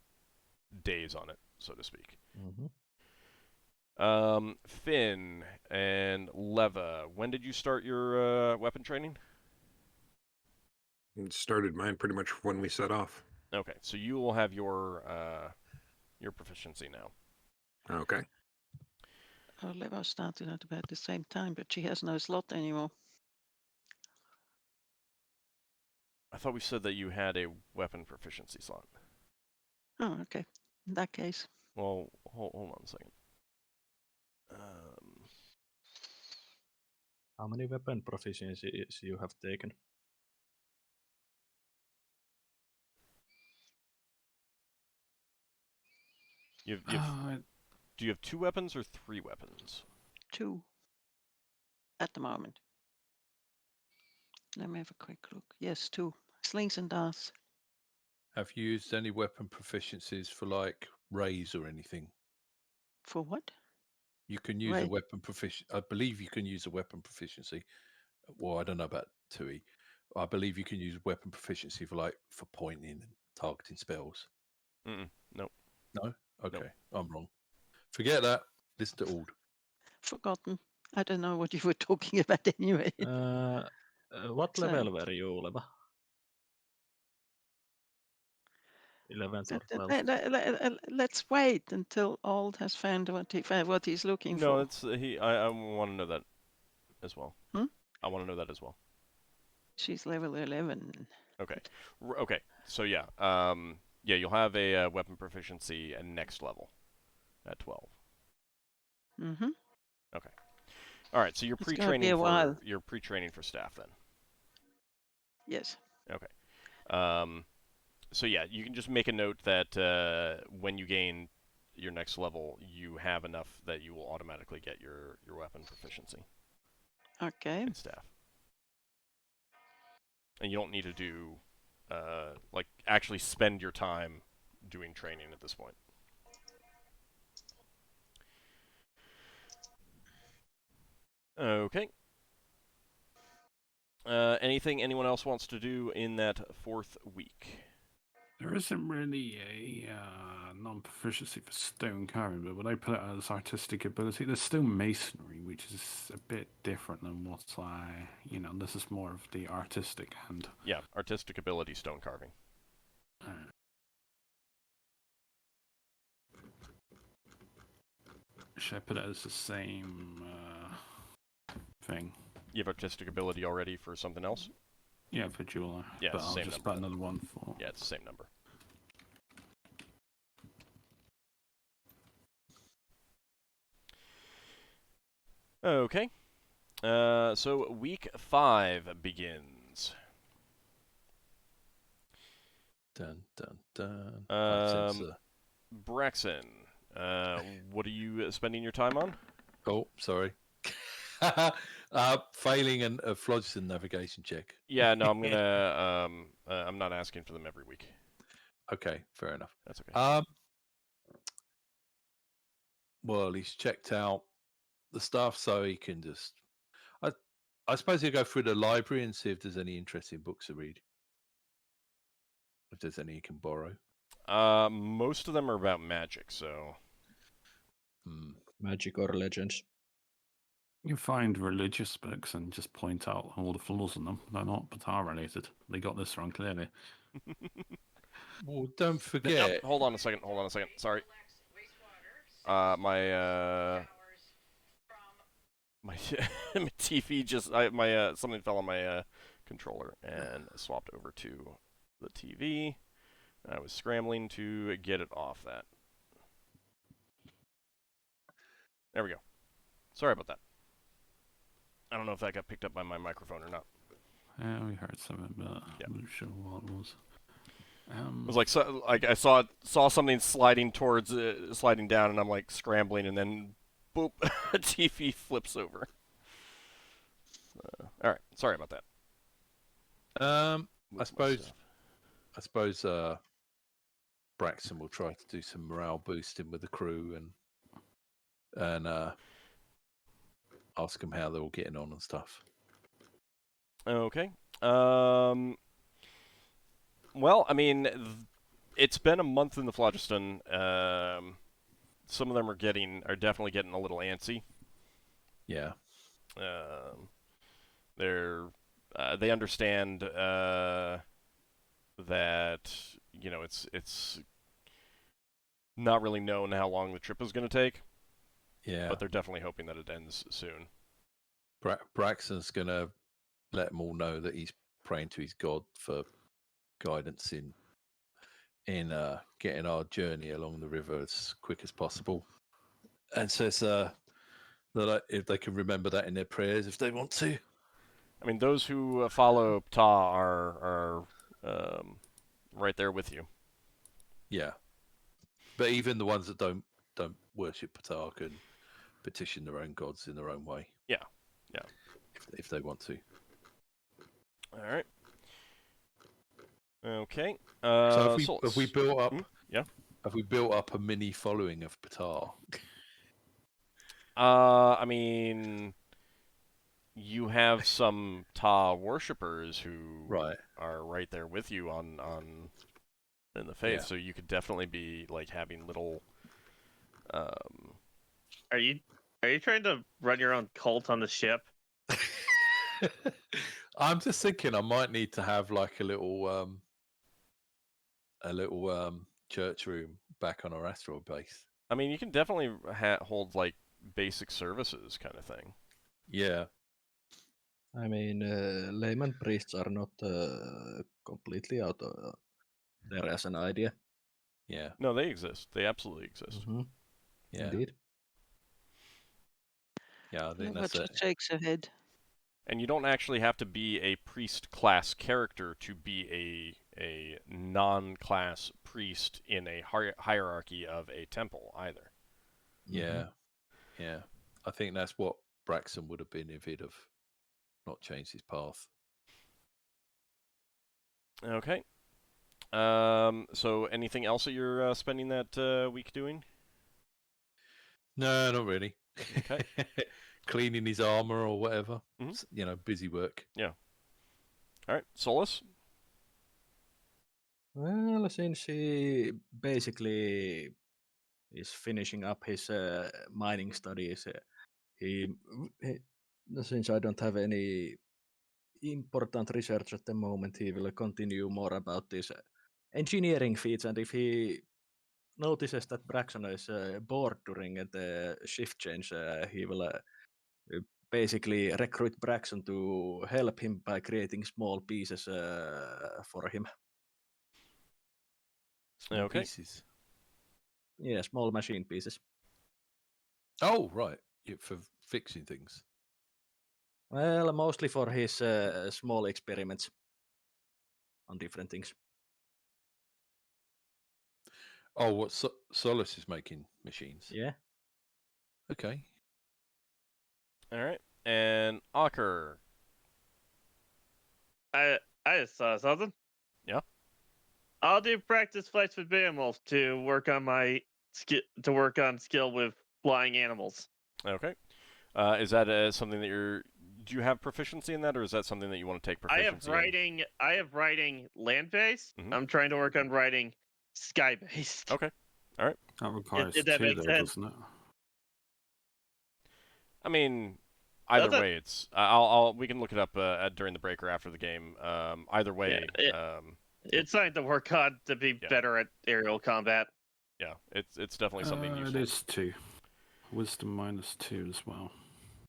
days on it, so to speak. Mm-hmm. Finn and Leva, when did you start your weapon training? Started mine pretty much when we set off. Okay, so you will have your proficiency now. Okay. Leva started at about the same time, but she has no slot anymore. I thought we said that you had a weapon proficiency slot. Oh, okay. In that case. Well, hold on a second. How many weapon proficiencies you have taken? Do you have 2 weapons or 3 weapons? 2 at the moment. Let me have a quick look. Yes, 2 slings and darts. Have you used any weapon proficiencies for rays or anything? For what? You can use Ray. a weapon proficiency. I believe you can use a weapon proficiency. Well, I don't know about Tui. I believe you can use weapon proficiency for pointing and targeting spells. Nope. No? Okay, Nope. I'm wrong. Forget that. Listen to Auld. Forgotten. I don't know what you were talking about anyway. What level were you, Leva? 11th or 12th? Let's wait until Old has found what he's looking for. No, it's I want to know that as well. I want to know that as well. She's level 11. Okay. Okay. So yeah. Yeah, you'll have a weapon proficiency at next level at 12. Mm-hmm. Okay. All right, so you're It's gonna be pre-training a while. for you're pre-training for staff then. Yes. Okay. So yeah, you can just make a note that when you gain your next level, you have enough that you will automatically get your weapon proficiency Okay. in staff, and you don't need to do like actually spend your time doing training at this point. Okay. Anything anyone else wants to do in that 4th week? There isn't really a non-proficiency for stone carving, but what I put it as artistic ability, there's still masonry, which is a bit different than what's this is more of the artistic hand. Yeah, artistic ability, stone carving. Should I put it as the same thing? You have artistic ability already for something else? Yeah, for jeweler. Yeah, but it's the I'll same just number put then. another one for. Yeah, it's the same number. Okay. So week 5 begins. Dun dun dun. Braxon, what are you spending your time on? Oh, sorry. Failing a Phlogiston navigation check. Yeah, no, I'm gonna. I'm not asking for them every week. Okay, fair enough. That's okay. Well, he's checked out the stuff, so he can just. I suppose he'll go through the library and see if there's any interesting books to read. If there's any he can borrow. Most of them are about magic, so. Magic or legends. You find religious books and just point out all the flaws in them. They're not Patar related. They got this wrong clearly. Well, don't forget. Hold on a second. Sorry. My TV just something fell on my controller and swapped over to the TV. I was scrambling to get it off that. There we go. Sorry about that. I don't know if that got picked up by my microphone or not. Yeah, we heard something, but I'm not sure what it was. It was like I saw something sliding down, and I'm like scrambling, and then boop, a TV flips over. All right, sorry about that. I suppose Braxon will try to do some morale boosting with the crew and ask them how they're all getting on and stuff. Okay. Well, I mean, it's been a month in the Phlogiston. Some of them are definitely getting a little antsy. Yeah. They understand that it's not really known how long the trip is going to take. Yeah. But they're definitely hoping that it ends soon. Braxton's going to let them all know that he's praying to his god for guidance in getting our journey along the river as quick as possible, and says that if they can remember that in their prayers if they want to. I mean, those who follow Ptah are right there with you. Yeah, but even the ones that don't worship Ptah can petition their own gods in their own way. Yeah. If they want to. All right. Okay. So have we built up? Yeah. Have we built up a mini following of Ptah? I mean, you have some Ptah worshippers who are right there with you in the faith, so you could definitely be like having little. Are you trying to run your own cult on the ship? I'm just thinking I might need to have like a little church room back on our asteroid base. I mean, you can definitely hold like basic services kind of thing. Yeah. I mean, layman priests are not completely out there as an idea. Yeah. No, they exist. They absolutely exist. Mm-hmm. Yeah. Indeed. Yeah, I think But that's she it. shakes her head. And you don't actually have to be a priest class character to be a non-class priest in a hierarchy of a temple either. Yeah, yeah. I think that's what Braxon would have been if he'd have not changed his path. Okay. So anything else that you're spending that week doing? No, not really. Okay. Cleaning his armor or whatever. Mhm. You know, busy work. All right, Solas. Well, since he basically is finishing up his mining studies, he, since I don't have any important research at the moment, he will continue more about this engineering feats, and if he notices that Braxon is bored during the shift change, he will basically recruit Braxon to help him by creating small pieces for him. Small Okay. pieces. Yeah, small machine pieces. Oh, right. Yeah, for fixing things. Well, mostly for his small experiments on different things. Oh, what Solas is making machines. Yeah. Okay. All right. And Ockar. I just saw something. Yeah? I'll do practice flights with Beowulf to work on my skill with flying animals. Okay. Is that something that you're? Do you have proficiency in that, or is that something that you want to take I have proficiency in? writing land based. Mhm. I'm trying to work on writing sky based. Okay. That requires did that two, make though, sense? doesn't it? I mean, either Does it? way, it's. We can look it up during the break or after the game. Either way, It's something to work on to be Yeah. better at aerial combat. yeah, it's definitely something It useful. is 2. Wisdom -2 as well.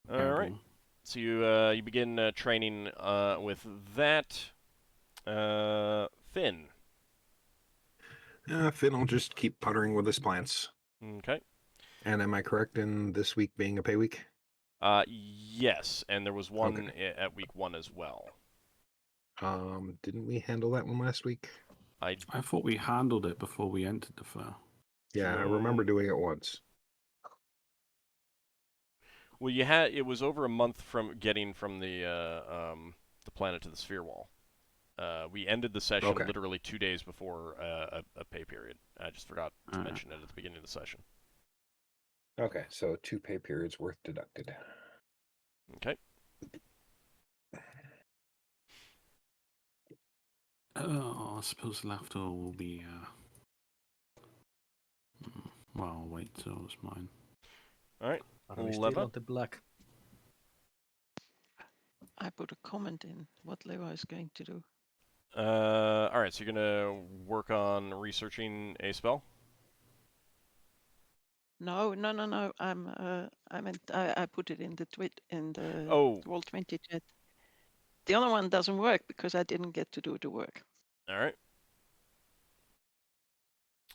All right. Airborne. So you begin training with that. Finn. Finn will just keep puttering with his plants. Okay. And am I correct in this week being a pay week? Yes, and there was one at week 1 as well. Didn't we handle that one last week? I thought we handled it before we entered the fair. Yeah, I remember doing it once. Well, it was over a month from getting from the planet to the sphere wall. We ended the session Okay. literally 2 days before a pay period. I just forgot to mention it at the beginning of the session. Okay, so 2 pay periods worth deducted. Okay. I suppose Lafdul will be. Well, I'll wait till it's mine. All right. Are we still on the black? I put a comment in what Leva is going to do. All right. So you're gonna work on researching a spell. No. I put it in the Roll20 chat. The other one doesn't work because I didn't get to do the work. All right.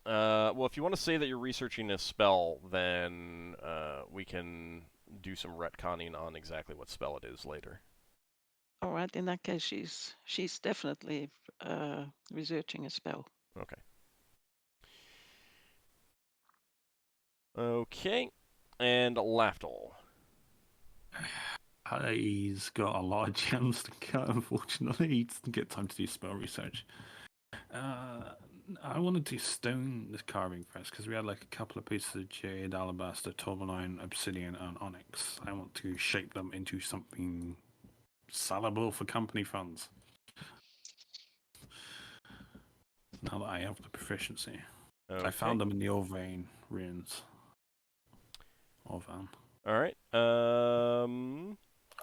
Well, if you want to say that you're researching a spell, then we can do some retconning on exactly what spell it is later. All right. In that case, she's definitely researching a spell. Okay. Okay. And Lafdul. He's got a lot of gems to cut, unfortunately. He doesn't get time to do spell research. I want to do stone carving first, because we had like a couple of pieces of jade, alabaster, tourmaline, obsidian, and onyx. I want to shape them into something sellable for company funds. Now that I have the proficiency. Okay. I found them in the Orvain ruins. Orvan. All right.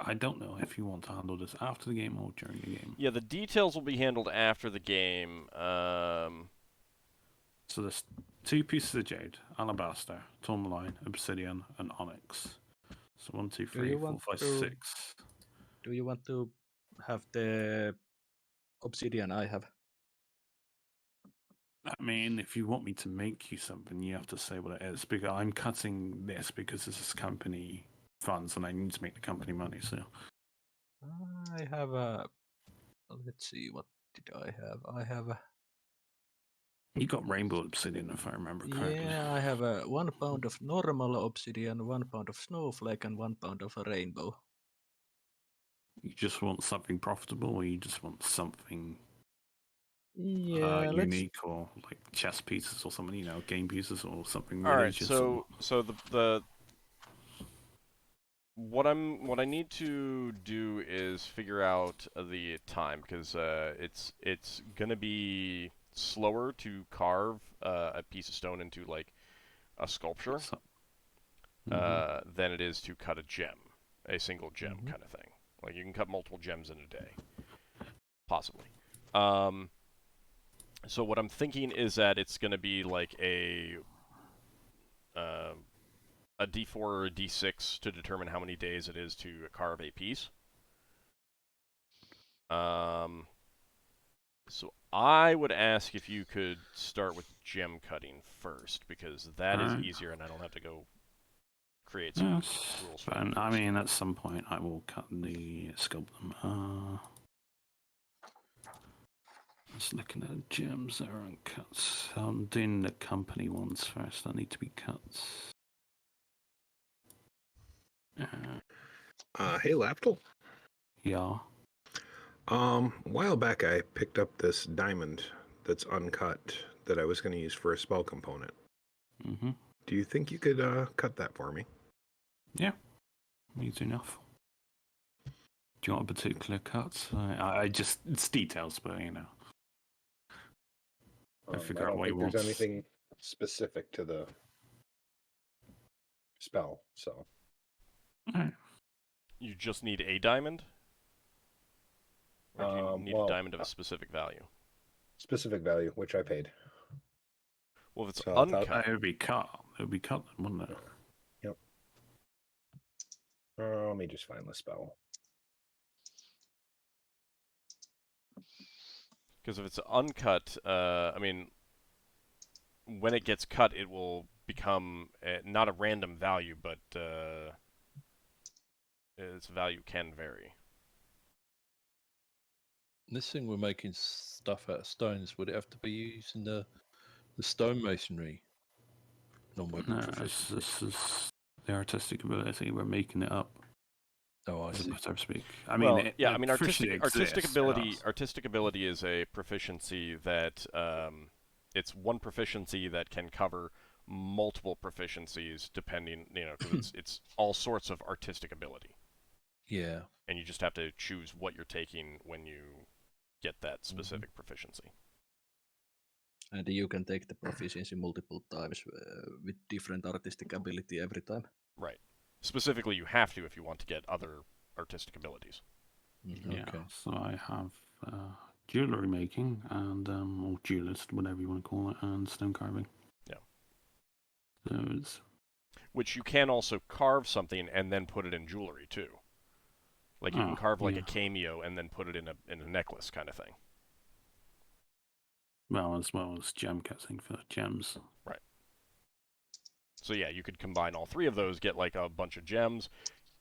I don't know if you want to handle this after the game or during the game. Yeah, the details will be handled after the game. So there's 2 pieces of jade, alabaster, tourmaline, obsidian, and onyx. So 1, 2, 3, 4, 5, 6. Do you want to have the obsidian I have? I mean, if you want me to make you something, you have to say what it is. Because I'm cutting this because this is company funds, and I need to make the company money. So I have a. Let's see, what did I have? I have a. you got rainbow obsidian, if I remember correctly. Yeah, I have a 1 pound of normal obsidian, 1 pound of snowflake, and 1 pound of a rainbow. You just want something profitable, or you just want something Yeah, let's. unique, or like chess pieces or something, game pieces or something All right, religious. so the what I need to do is figure out the time, because it's gonna be slower to carve a piece of stone into like a sculpture than it is to cut a gem, a single gem kind of thing. Like you can cut multiple gems in a day, possibly. So what I'm thinking is that it's gonna be like a D4 or a D6 to determine how many days it is to carve a piece. So I would ask if you could start with gem cutting first, because that is easier and I don't have to go create some rules for And it. I mean, at some point I will cut the sculpt them. Just looking at gems that are uncut. I'm doing the company ones first. That need to be cut. Hey, Lafdul. Yeah. A while back I picked up this diamond that's uncut that I was going to use for a spell component. Do you think you could cut that for me? Yeah. Easy enough. Do you want a particular cut? I just, it's details, but I figure out what he wants. There's anything specific to the spell, so. Right. You just need a diamond? Or do you need a diamond of a specific value? Specific value, which I paid. Well, if it's So uncut... It would be cut. It would be cut, wouldn't it? Yep. Let me just find the spell. Because if it's uncut, I mean, when it gets cut, it will become not a random value, but its value can vary. This thing we're making stuff out of stones. Would it have to be using the stonemasonry? Non-weapon proficiency. This is the artistic ability. We're making it up. Oh, I see. So to speak. I mean, well, yeah. I mean, artistic ability. Yes. Artistic ability is a proficiency that it's one proficiency that can cover multiple proficiencies, depending. Because it's all sorts of artistic ability. Yeah. And you just have to choose what you're taking when you get that specific proficiency. And you can take the proficiency multiple times with different artistic ability every time. Right. Specifically, you have to if you want to get other artistic abilities. Yeah. Okay. So I have jewelry making and or duelist, whatever you want to call it, and stone carving. Yeah. Those. Which you can also carve something and then put it in jewelry too. Like you can carve like a cameo and then put it in a necklace kind of thing. Well as gem cutting for gems. Right. So yeah, you could combine all three of those, get like a bunch of gems,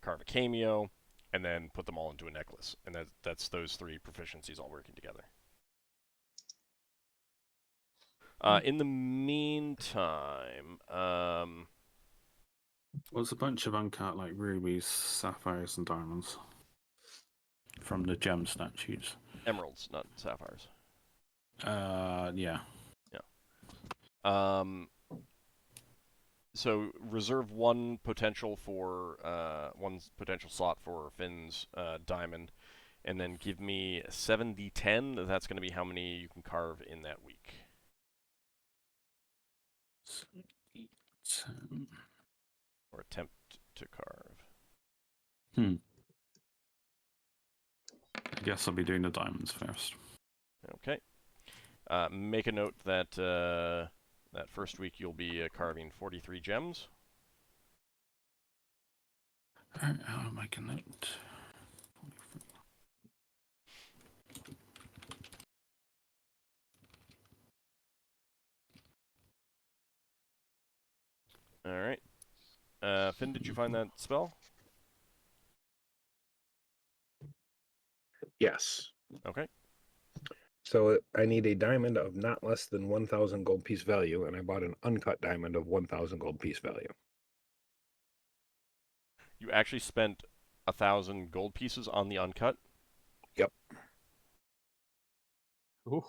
carve a cameo, and then put them all into a necklace. And that's those three proficiencies all working together. In the meantime, there's a bunch of uncut like rubies, sapphires, and diamonds from the gem statues. Emeralds, not sapphires. Yeah. Yeah. So reserve one potential slot for Finn's diamond, and then give me 7d10. That's going to be how many you can carve in that week. 10. Or attempt to carve. I guess I'll be doing the diamonds first. Okay. Make a note that that first week you'll be carving 43 gems. Alright, I'll make a note. Alright. Finn, did you find that spell? Yes. Okay. So I need a diamond of not less than 1,000 gold piece value, and I bought an uncut diamond of 1,000 gold piece value. You actually spent 1,000 gold pieces on the uncut? Yep. Ooh.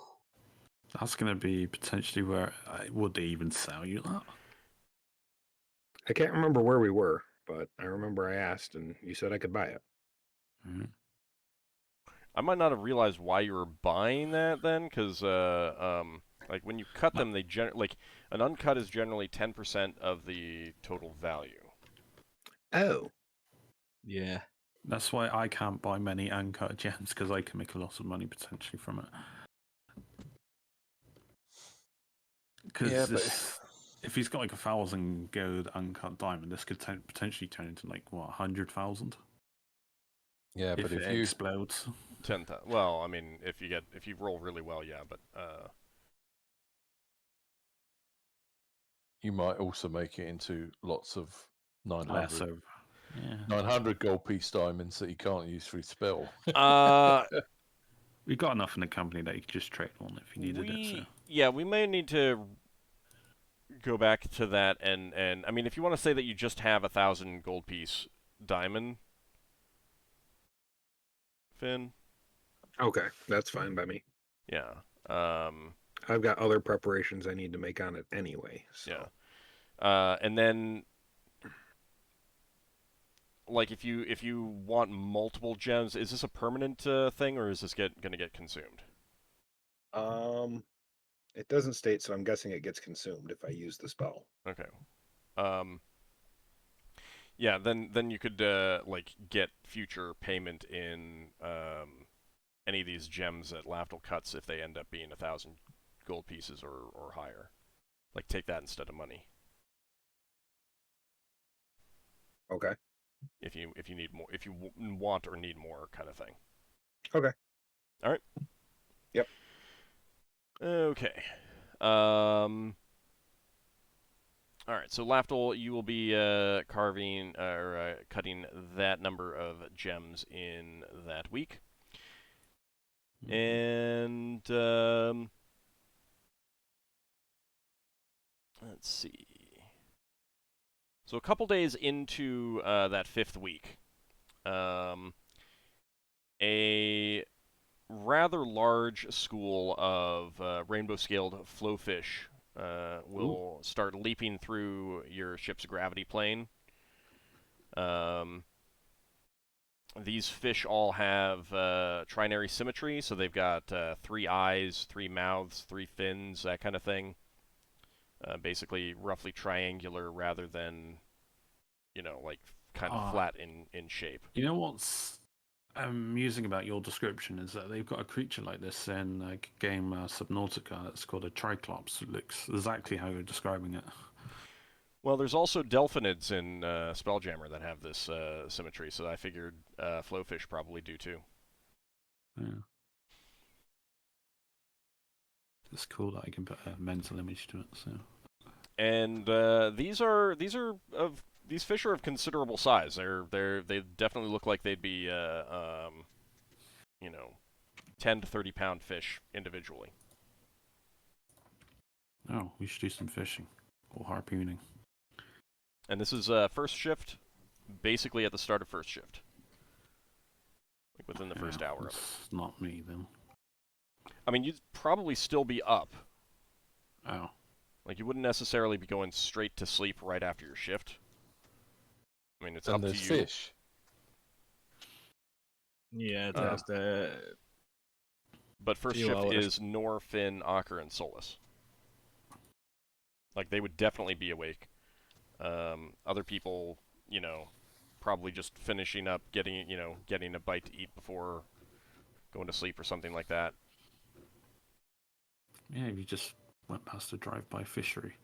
That's going to be potentially where would they even sell you that? I can't remember where we were, but I remember I asked, and you said I could buy it. Mm. I might not have realized why you were buying that then, because like when you cut them, they like an uncut is generally 10% of the total value. Oh. Yeah. That's why I can't buy many uncut gems, because I can make a lot of money potentially from it. Because if he's got like 1,000 gold uncut diamond, this could potentially turn into like what 100,000. Yeah, If but it if you explodes. 10,000. Well, I mean, if you roll really well, yeah, but you might also make it into lots of 900, Less over. Yeah. 900 gold piece diamonds that you can't use for your spell. We got enough in the company that you could just trade on if you needed it. So. Yeah, we may need to go back to that, and I mean, if you want to say that you just have 1,000 gold piece diamond, Finn. Okay, that's fine by me. Yeah. I've got other preparations I need to make on it anyway. So. Yeah. And then, like, if you want multiple gems, is this a permanent thing, or is this gonna get consumed? It doesn't state, so I'm guessing it gets consumed if I use the spell. Okay. Yeah. Then you could like get future payment in any of these gems that Lafdul cuts if they end up being 1,000 gold pieces or higher. Like, take that instead of money. Okay. If you need more, if you want or need more, kind of thing. Okay. All right. Yep. Okay. All right. So Lafdul, you will be carving or cutting that number of gems in that week, and let's see. So a couple days into that 5th week, a rather large school of rainbow-scaled flowfish will start leaping through your ship's gravity plane. These fish all have trinary symmetry, so they've got 3 eyes, 3 mouths, 3 fins, that kind of thing. Basically, roughly triangular rather than, like kind of flat in shape. You know what's amusing about your description is that they've got a creature like this in a game Subnautica that's called a Triclops. It looks exactly how you're describing it. Well, there's also delphinids in Spelljammer that have this symmetry, so I figured flowfish probably do too. Yeah. It's cool that I can put a mental image to it. So. And these fish are of considerable size. They definitely look like they'd be 10 to 30 pound fish individually. Oh, we should do some fishing or harpooning. And this is first shift, basically at the start of first shift, like within the first hour of it. It's not me then. I mean, you'd probably still be up. Oh. Like, you wouldn't necessarily be going straight to sleep right after your shift. I mean, it's up to you. Fish. Yeah, there's the... But first few shift hours. is Nor, Finn, Ockar, and Solas. Like, they would definitely be awake. Other people, probably just finishing up, getting a bite to eat before going to sleep or something like that. Yeah, you just went past a drive-by fishery.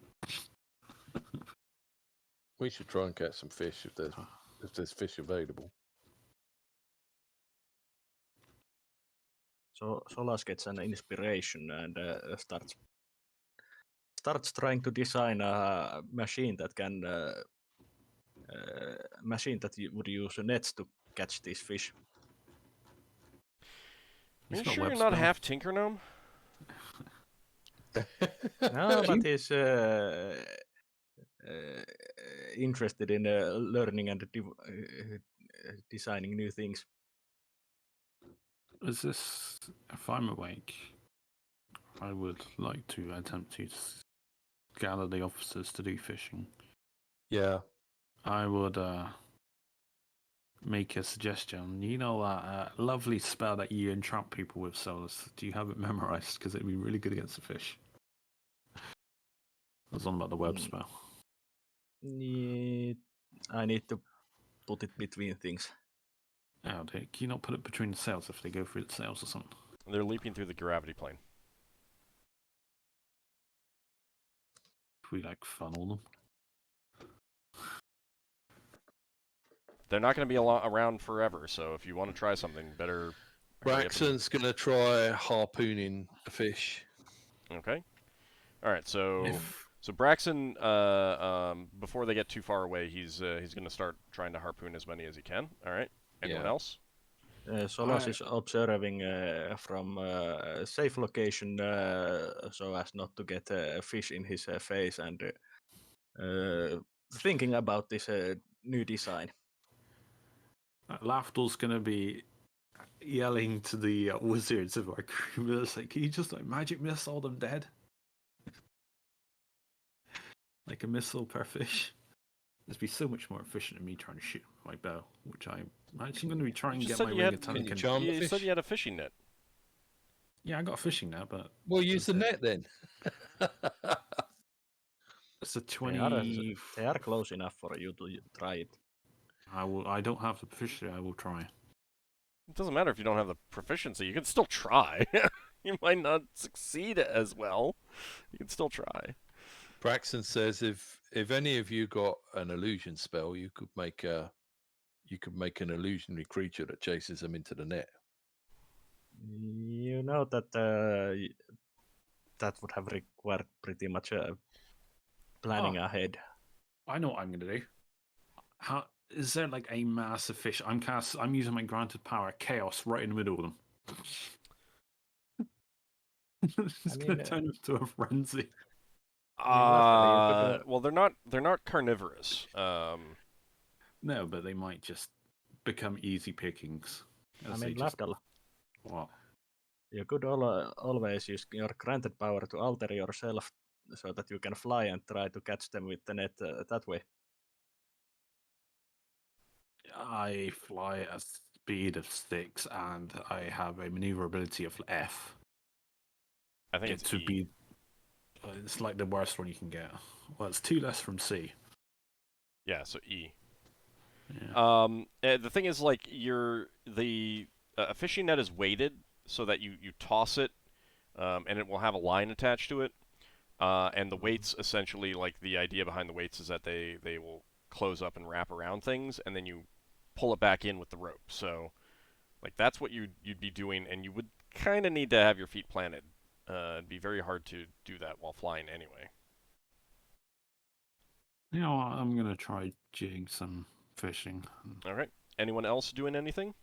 We should try and catch some fish if there's fish available. So Solas gets an inspiration and starts trying to design a machine that can would use nets to catch these fish. Are He's you got sure web you're not spell. half Tinker Gnome? No, but he's interested in learning and designing new things. Is this... If I'm awake, I would like to attempt to gather the officers to do fishing. Yeah. I would make a suggestion. You know that lovely spell that you entrap people with, Solas? Do you have it memorized? Because it'd be really good against the fish. I was on about the web spell. I need to put it between things. Oh, can you not put it between the sails if they go through the sails or something? They're leaping through the gravity plane. If we like funnel them. They're not going to be around forever, so if you want to try something, better. hurry up and- Braxon's going to try harpooning a fish. Okay. All right. So If Braxon, before they get too far away, he's going to start trying to harpoon as many as he can. All right. Anyone Yeah. else? Solas is observing from a safe location so as not to get a fish in his face and thinking about this new design. Lafdul's going to be yelling to the wizards of our crew, it's like, can you just like magic missile them dead? Like a missile per fish. It'd be so much more efficient than me trying to shoot my bow, which I'm actually going to be trying to You get said my you ring had- attack. Can you charm the You said fish? you had a fishing net. Yeah, I got a fishing net, but Well, use the net then. it's a They 20. are close enough for you to try it. I don't have the proficiency. I will try. It doesn't matter if you don't have the proficiency. You can still try. You might not succeed as well. You can still try. Braxton says if any of you got an illusion spell, you could make an illusionary creature that chases them into the net. You know that that would have required pretty much planning ahead. I know what I'm going to do. How is there like a massive fish? I'm using my granted power, chaos, right in the middle of them. It's going to turn into a frenzy. Well, they're not carnivorous. No, but they might just become easy pickings. I as mean, they just- Lafdul, What? you could always use your granted power to alter yourself so that you can fly and try to catch them with the net that way. I fly at a speed of 6 and I have a maneuverability of F. I think It it's to E. be. It's like the worst one you can get. Well, it's 2 less from C. Yeah, so E. Yeah. The thing is, like, a fishing net is weighted so that you toss it, and it will have a line attached to it. And the weights, essentially, like, the idea behind the weights is that they will close up and wrap around things, and then you pull it back in with the rope. So, like, that's what you'd be doing, and you would kind of need to have your feet planted. It'd be very hard to do that while flying anyway. You know what? I'm going to try jigging some fishing. All right. Anyone else doing anything?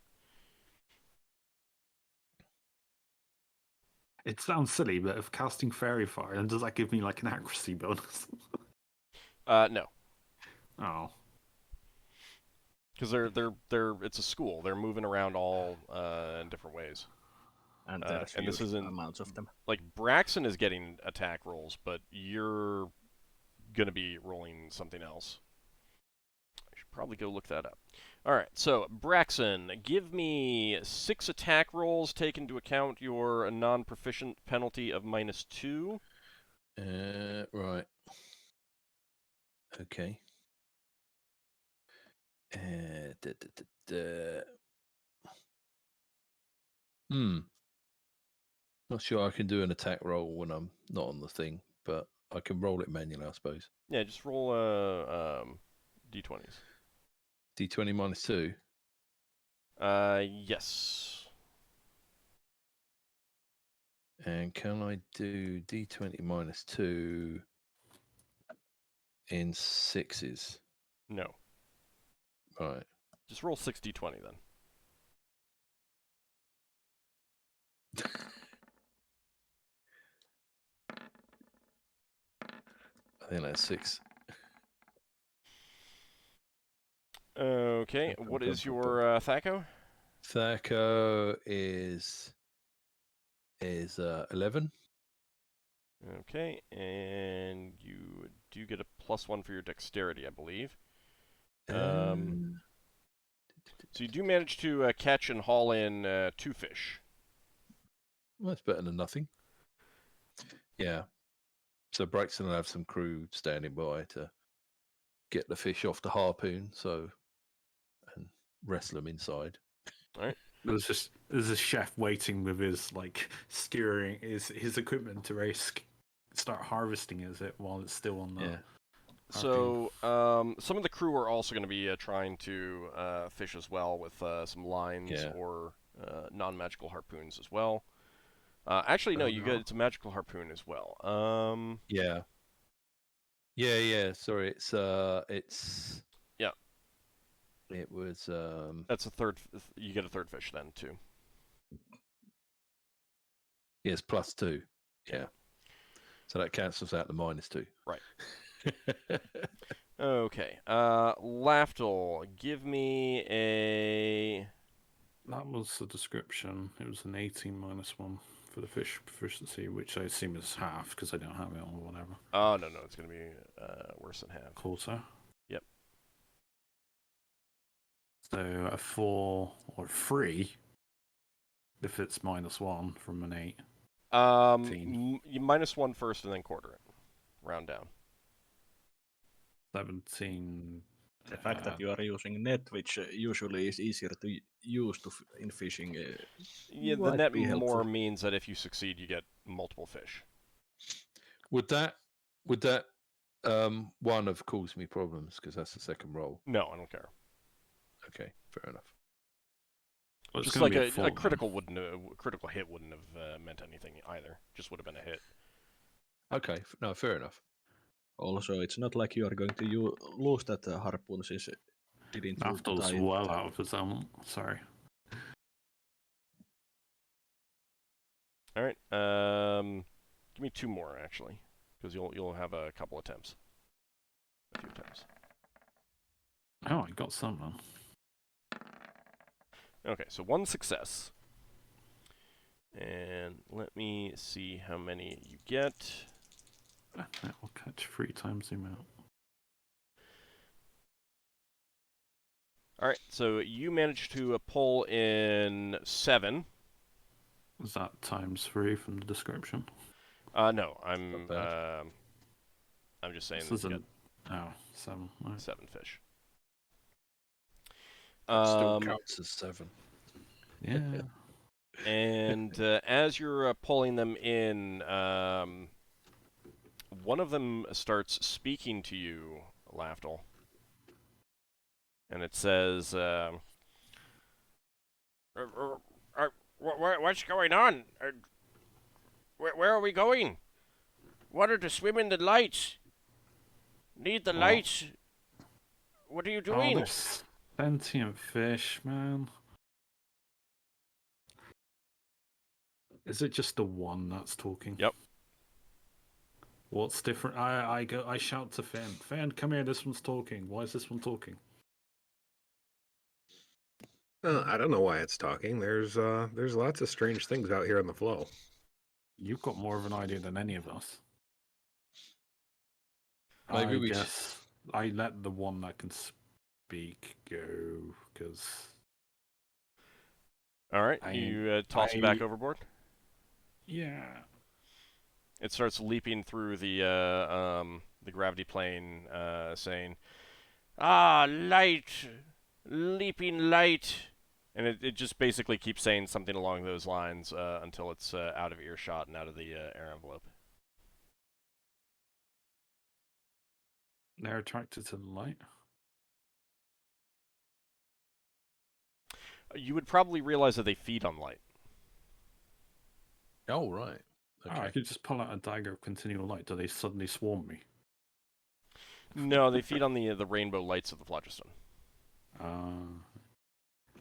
It sounds silly, but if casting Fairy Fire, then does that give me like an accuracy bonus? No. Oh. Because it's a school. They're moving around all in different ways. And there's and this huge isn't amounts of them. like Braxon is getting attack rolls, but you're gonna be rolling something else. I should probably go look that up. All right, so Braxon, give me 6 attack rolls. Take into account your non-proficient penalty of -2. Right. Okay. Not sure I can do an attack roll when I'm not on the thing, but I can roll it manually, I suppose. Yeah, just roll d20s. D20 -2. Yes. And can I do D20 -2 in 6s? No. Right. Just roll 6 d20 then. I think that's 6. Okay, what is your Thaco? Thaco is 11. Okay, and you do get a +1 for your dexterity, I believe. So you do manage to catch and haul in 2 fish. Well, that's better than nothing. Yeah. So Braxon will have some crew standing by to get the fish off the harpoon, and wrestle them inside. All right. There's a chef waiting with his skewering his equipment to start harvesting it while it's still on the. Yeah. So some of the crew are also going to be trying to fish as well with some lines or non-magical harpoons as well. Actually, no, it's a magical harpoon as well. Yeah. Sorry, it's. Yeah. It was. That's a third. You get a third fish then too. Yes, +2. Yeah. So that cancels out the -2. Right. Okay. Lafdul, give me a. That was the description. It was an 18 -1 for the fish proficiency, which I assume is half because I don't have it or whatever. Oh, no, it's going to be worse than half. Quarter? Yep. So a 4 or 3 if it's -1 from an 8. You -1 first and then quarter it. Round down. 17. The fact that you are using net, which usually is easier to use in fishing. Yeah, the net more means that if you succeed, you get multiple fish. Would that one have caused me problems because that's the second roll? No, I don't care. Okay, fair enough. Well, just like a critical critical hit wouldn't have meant anything either. Just would have been a hit. Okay, no, fair enough. Also, it's not like you are going to lose that harpoon since it didn't. Lafdul's well out of his element. Sorry. All right. Give me 2 more actually, because you'll have a couple attempts. A few attempts. Oh, I got someone. Okay, so 1 success. And let me see how many you get. That will catch 3 times the amount. Alright, so you managed to pull in 7. Was that times 3 from the description? No, I'm just saying This that you isn't. Oh, 7. got Right. 7 fish. Still counts as 7. Yeah. And as you're pulling them in, one of them starts speaking to you, Lafdul. And it says, what's going on? Where are we going? Wanted to swim in the lights. Need the lights. What are you doing? Oh, there's sentient fish, man. Is it just the one that's talking? Yep. What's different? I shout to Finn. Finn, come here. This one's talking. Why is this one talking? I don't know why it's talking. There's lots of strange things out here on the flow. You've got more of an idea than any of us. Maybe we guess I let the one that can speak go because. All right, you toss it back overboard. Yeah. It starts leaping through the gravity plane, saying, "Ah, light, leaping light," and it just basically keeps saying something along those lines until it's out of earshot and out of the air envelope. They're attracted to the light. You would probably realize that they feed on light. Oh, right. Okay. Oh, I could just pull out a dagger of continual light. Do they suddenly swarm me? No, they feed on the rainbow lights of the phlogiston.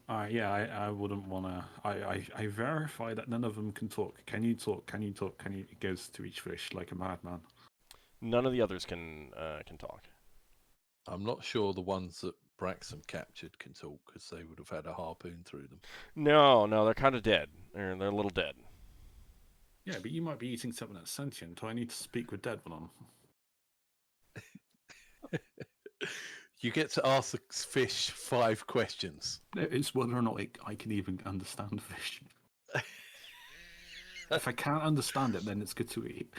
Yeah, I wouldn't want to. I verify that none of them can talk. Can you talk? Can you talk? Can you? It goes to each fish like a madman. None of the others can talk. I'm not sure the ones that Braxon captured can talk because they would have had a harpoon through them. No, they're kind of dead. They're a little dead. Yeah, but you might be eating something that's sentient. Do I need to speak with dead one on? You get to ask the fish 5 questions. It's whether or not I can even understand fish. If I can't understand it, then it's good to eat.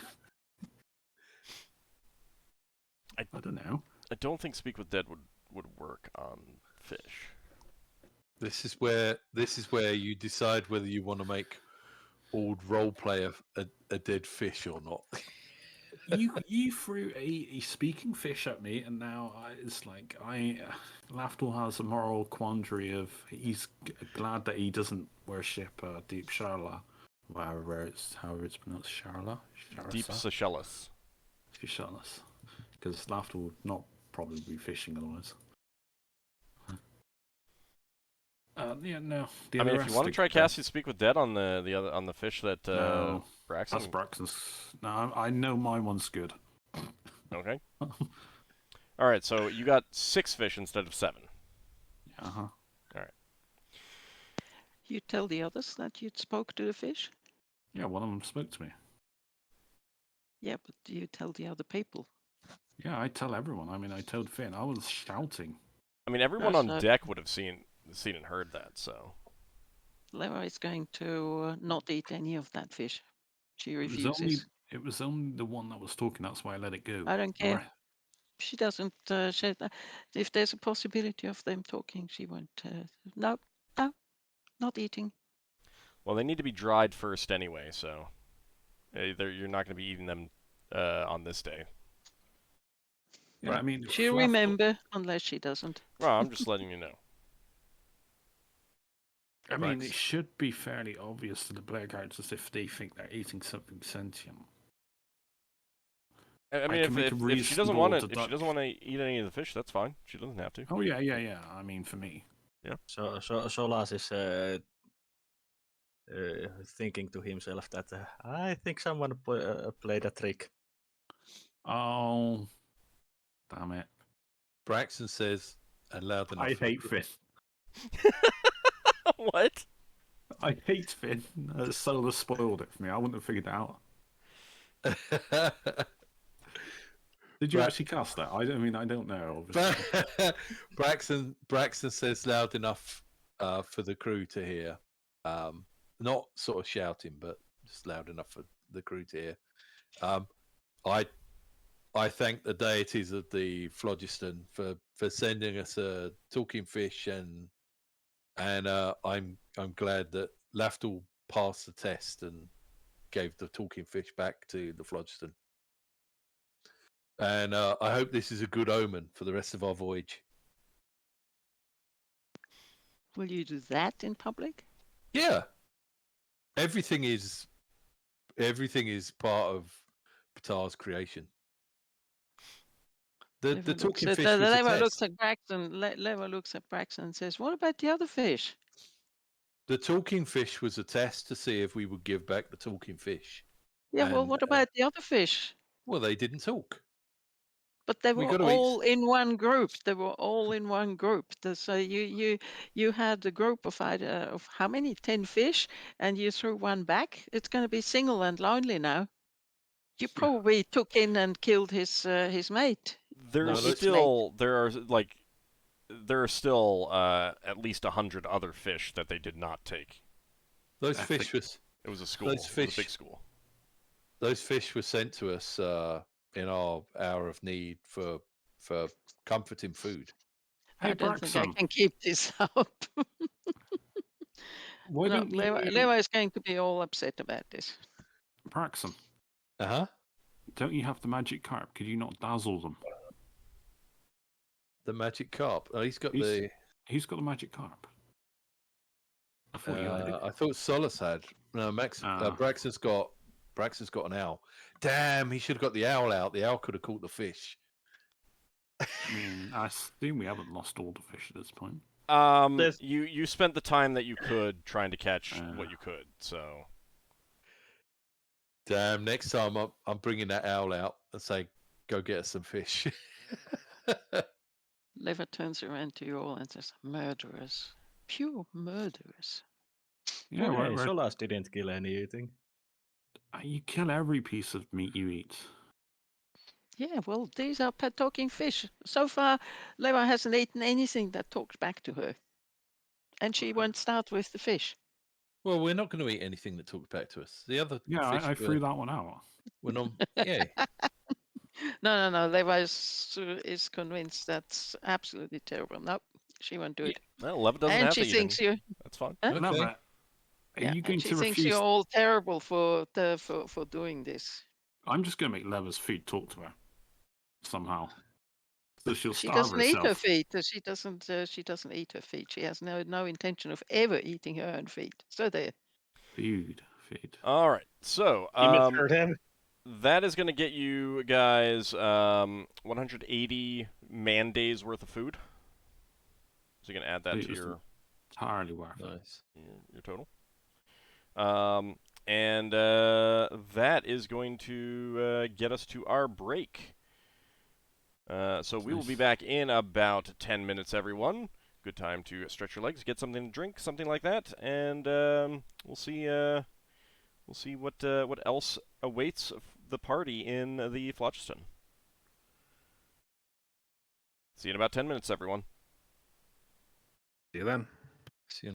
I don't know. I don't think Speak with Dead would work on fish. This is where you decide whether you want to make old role player a dead fish or not. You threw a speaking fish at me, and now it's like Lafdul has a moral quandary of he's glad that he doesn't worship Deep Sharla, however it's pronounced, Sharla. Deep Seychelles. Seychelles, because Lafdul would not probably be fishing otherwise. Yeah, no. I mean, if you want to try casting Speak with Dead on the fish that no, Braxon. that's Braxon's. No, I know my one's good. Okay. All right, so you got 6 fish instead of 7. Uh-huh. All right. You tell the others that you spoke to the fish? Yeah, one of them spoke to me. Yeah, but do you tell the other people? Yeah, I tell everyone. I mean, I told Finn. I was shouting. I mean, everyone That's on deck would have seen and heard that, so. Lewa is going to not eat any of that fish. She refuses. It was only the one that was talking. That's why I let it go. I don't care. She doesn't share that. If there's a possibility of them talking, she won't. No, not eating. Well, they need to be dried first anyway, so you're not going to be eating them on this day. Yeah, I mean, she'll remember unless she doesn't. Well, I'm just letting you know. I mean, it should be fairly obvious to the player characters if they think they're eating something sentient. I mean, if she doesn't want to, eat any of the fish, that's fine. She doesn't have to. Oh yeah. I mean, for me. Yeah. So Solas is thinking to himself that I think someone played a trick. Oh, damn it! Braxon says, and loud enough. I hate Finn. What? I hate Finn. Solas spoiled it for me. I wouldn't have figured it out. Did you actually cast that? I don't know. Braxon says loud enough for the crew to hear. Not sort of shouting, but just loud enough for the crew to hear. I thank the deities of the phlogiston for sending us a talking fish, and I'm glad that Lafdul passed the test and gave the talking fish back to the phlogiston. And I hope this is a good omen for the rest of our voyage. Will you do that in public? Yeah. Everything is part of Ptar's creation. The talking fish was a Lewa test. looks at Braxon and says, "What about the other fish?" The talking fish was a test to see if we would give back the talking fish. Yeah, well, what about the other fish? Well, they didn't talk. But they were all in one group. So you had a group of how many? 10 fish, and you threw one back. It's going to be single and lonely now. You probably took in and killed his mate. There are still at least 100 other fish that they did not take. Those fish was. It was a school. It was a big school. Those fish were sent to us in our hour of need for comforting food. I don't think I can keep this up. Lewa is going to be all upset about this. Braxon. Uh-huh. Don't you have the magic carp? Could you not dazzle them? The magic carp? Oh, he's got the magic carp. I thought Solas had. No, Braxon's got an owl. Damn, he should have got the owl out. The owl could have caught the fish. I assume we haven't lost all the fish at this point. You spent the time that you could trying to catch what you could, so. Damn! Next time I'm bringing that owl out and say, "Go get us some fish." Leva turns around to you all and says, "Murderers, pure murderers." Yeah, Hey, Solas didn't kill anything. You kill every piece of meat you eat. Yeah, well, these are talking fish. So far, Leva hasn't eaten anything that talks back to her. And she won't start with the fish. Well, we're not going to eat anything that talks back to us. The other Yeah, fish I threw that one out. We're not. Yeah. No. Leva is convinced that's absolutely terrible. Nope, she won't do it. Well, Leva doesn't and have she to thinks eat. you. That's fine. Huh? Okay. No, but Yeah, are you going she to thinks refuse? you're all terrible for doing this. I'm just going to make Leva's food talk to her somehow, so she'll She starve doesn't eat her herself. feet. She doesn't eat her feet. She has no intention of ever eating her own feet. So there. Feed. All right, so You misheard him. that is going to get you guys 180 man days worth of food. So you can add that It to was your entirely worth it. Nice. your total. And that is going to get us to our break. So we will be Nice. back in about 10 minutes, everyone. Good time to stretch your legs, get something to drink, something like that, and we'll see. We'll see what else awaits the party in the Flotchiston. See you in about 10 minutes, everyone. See you then. See you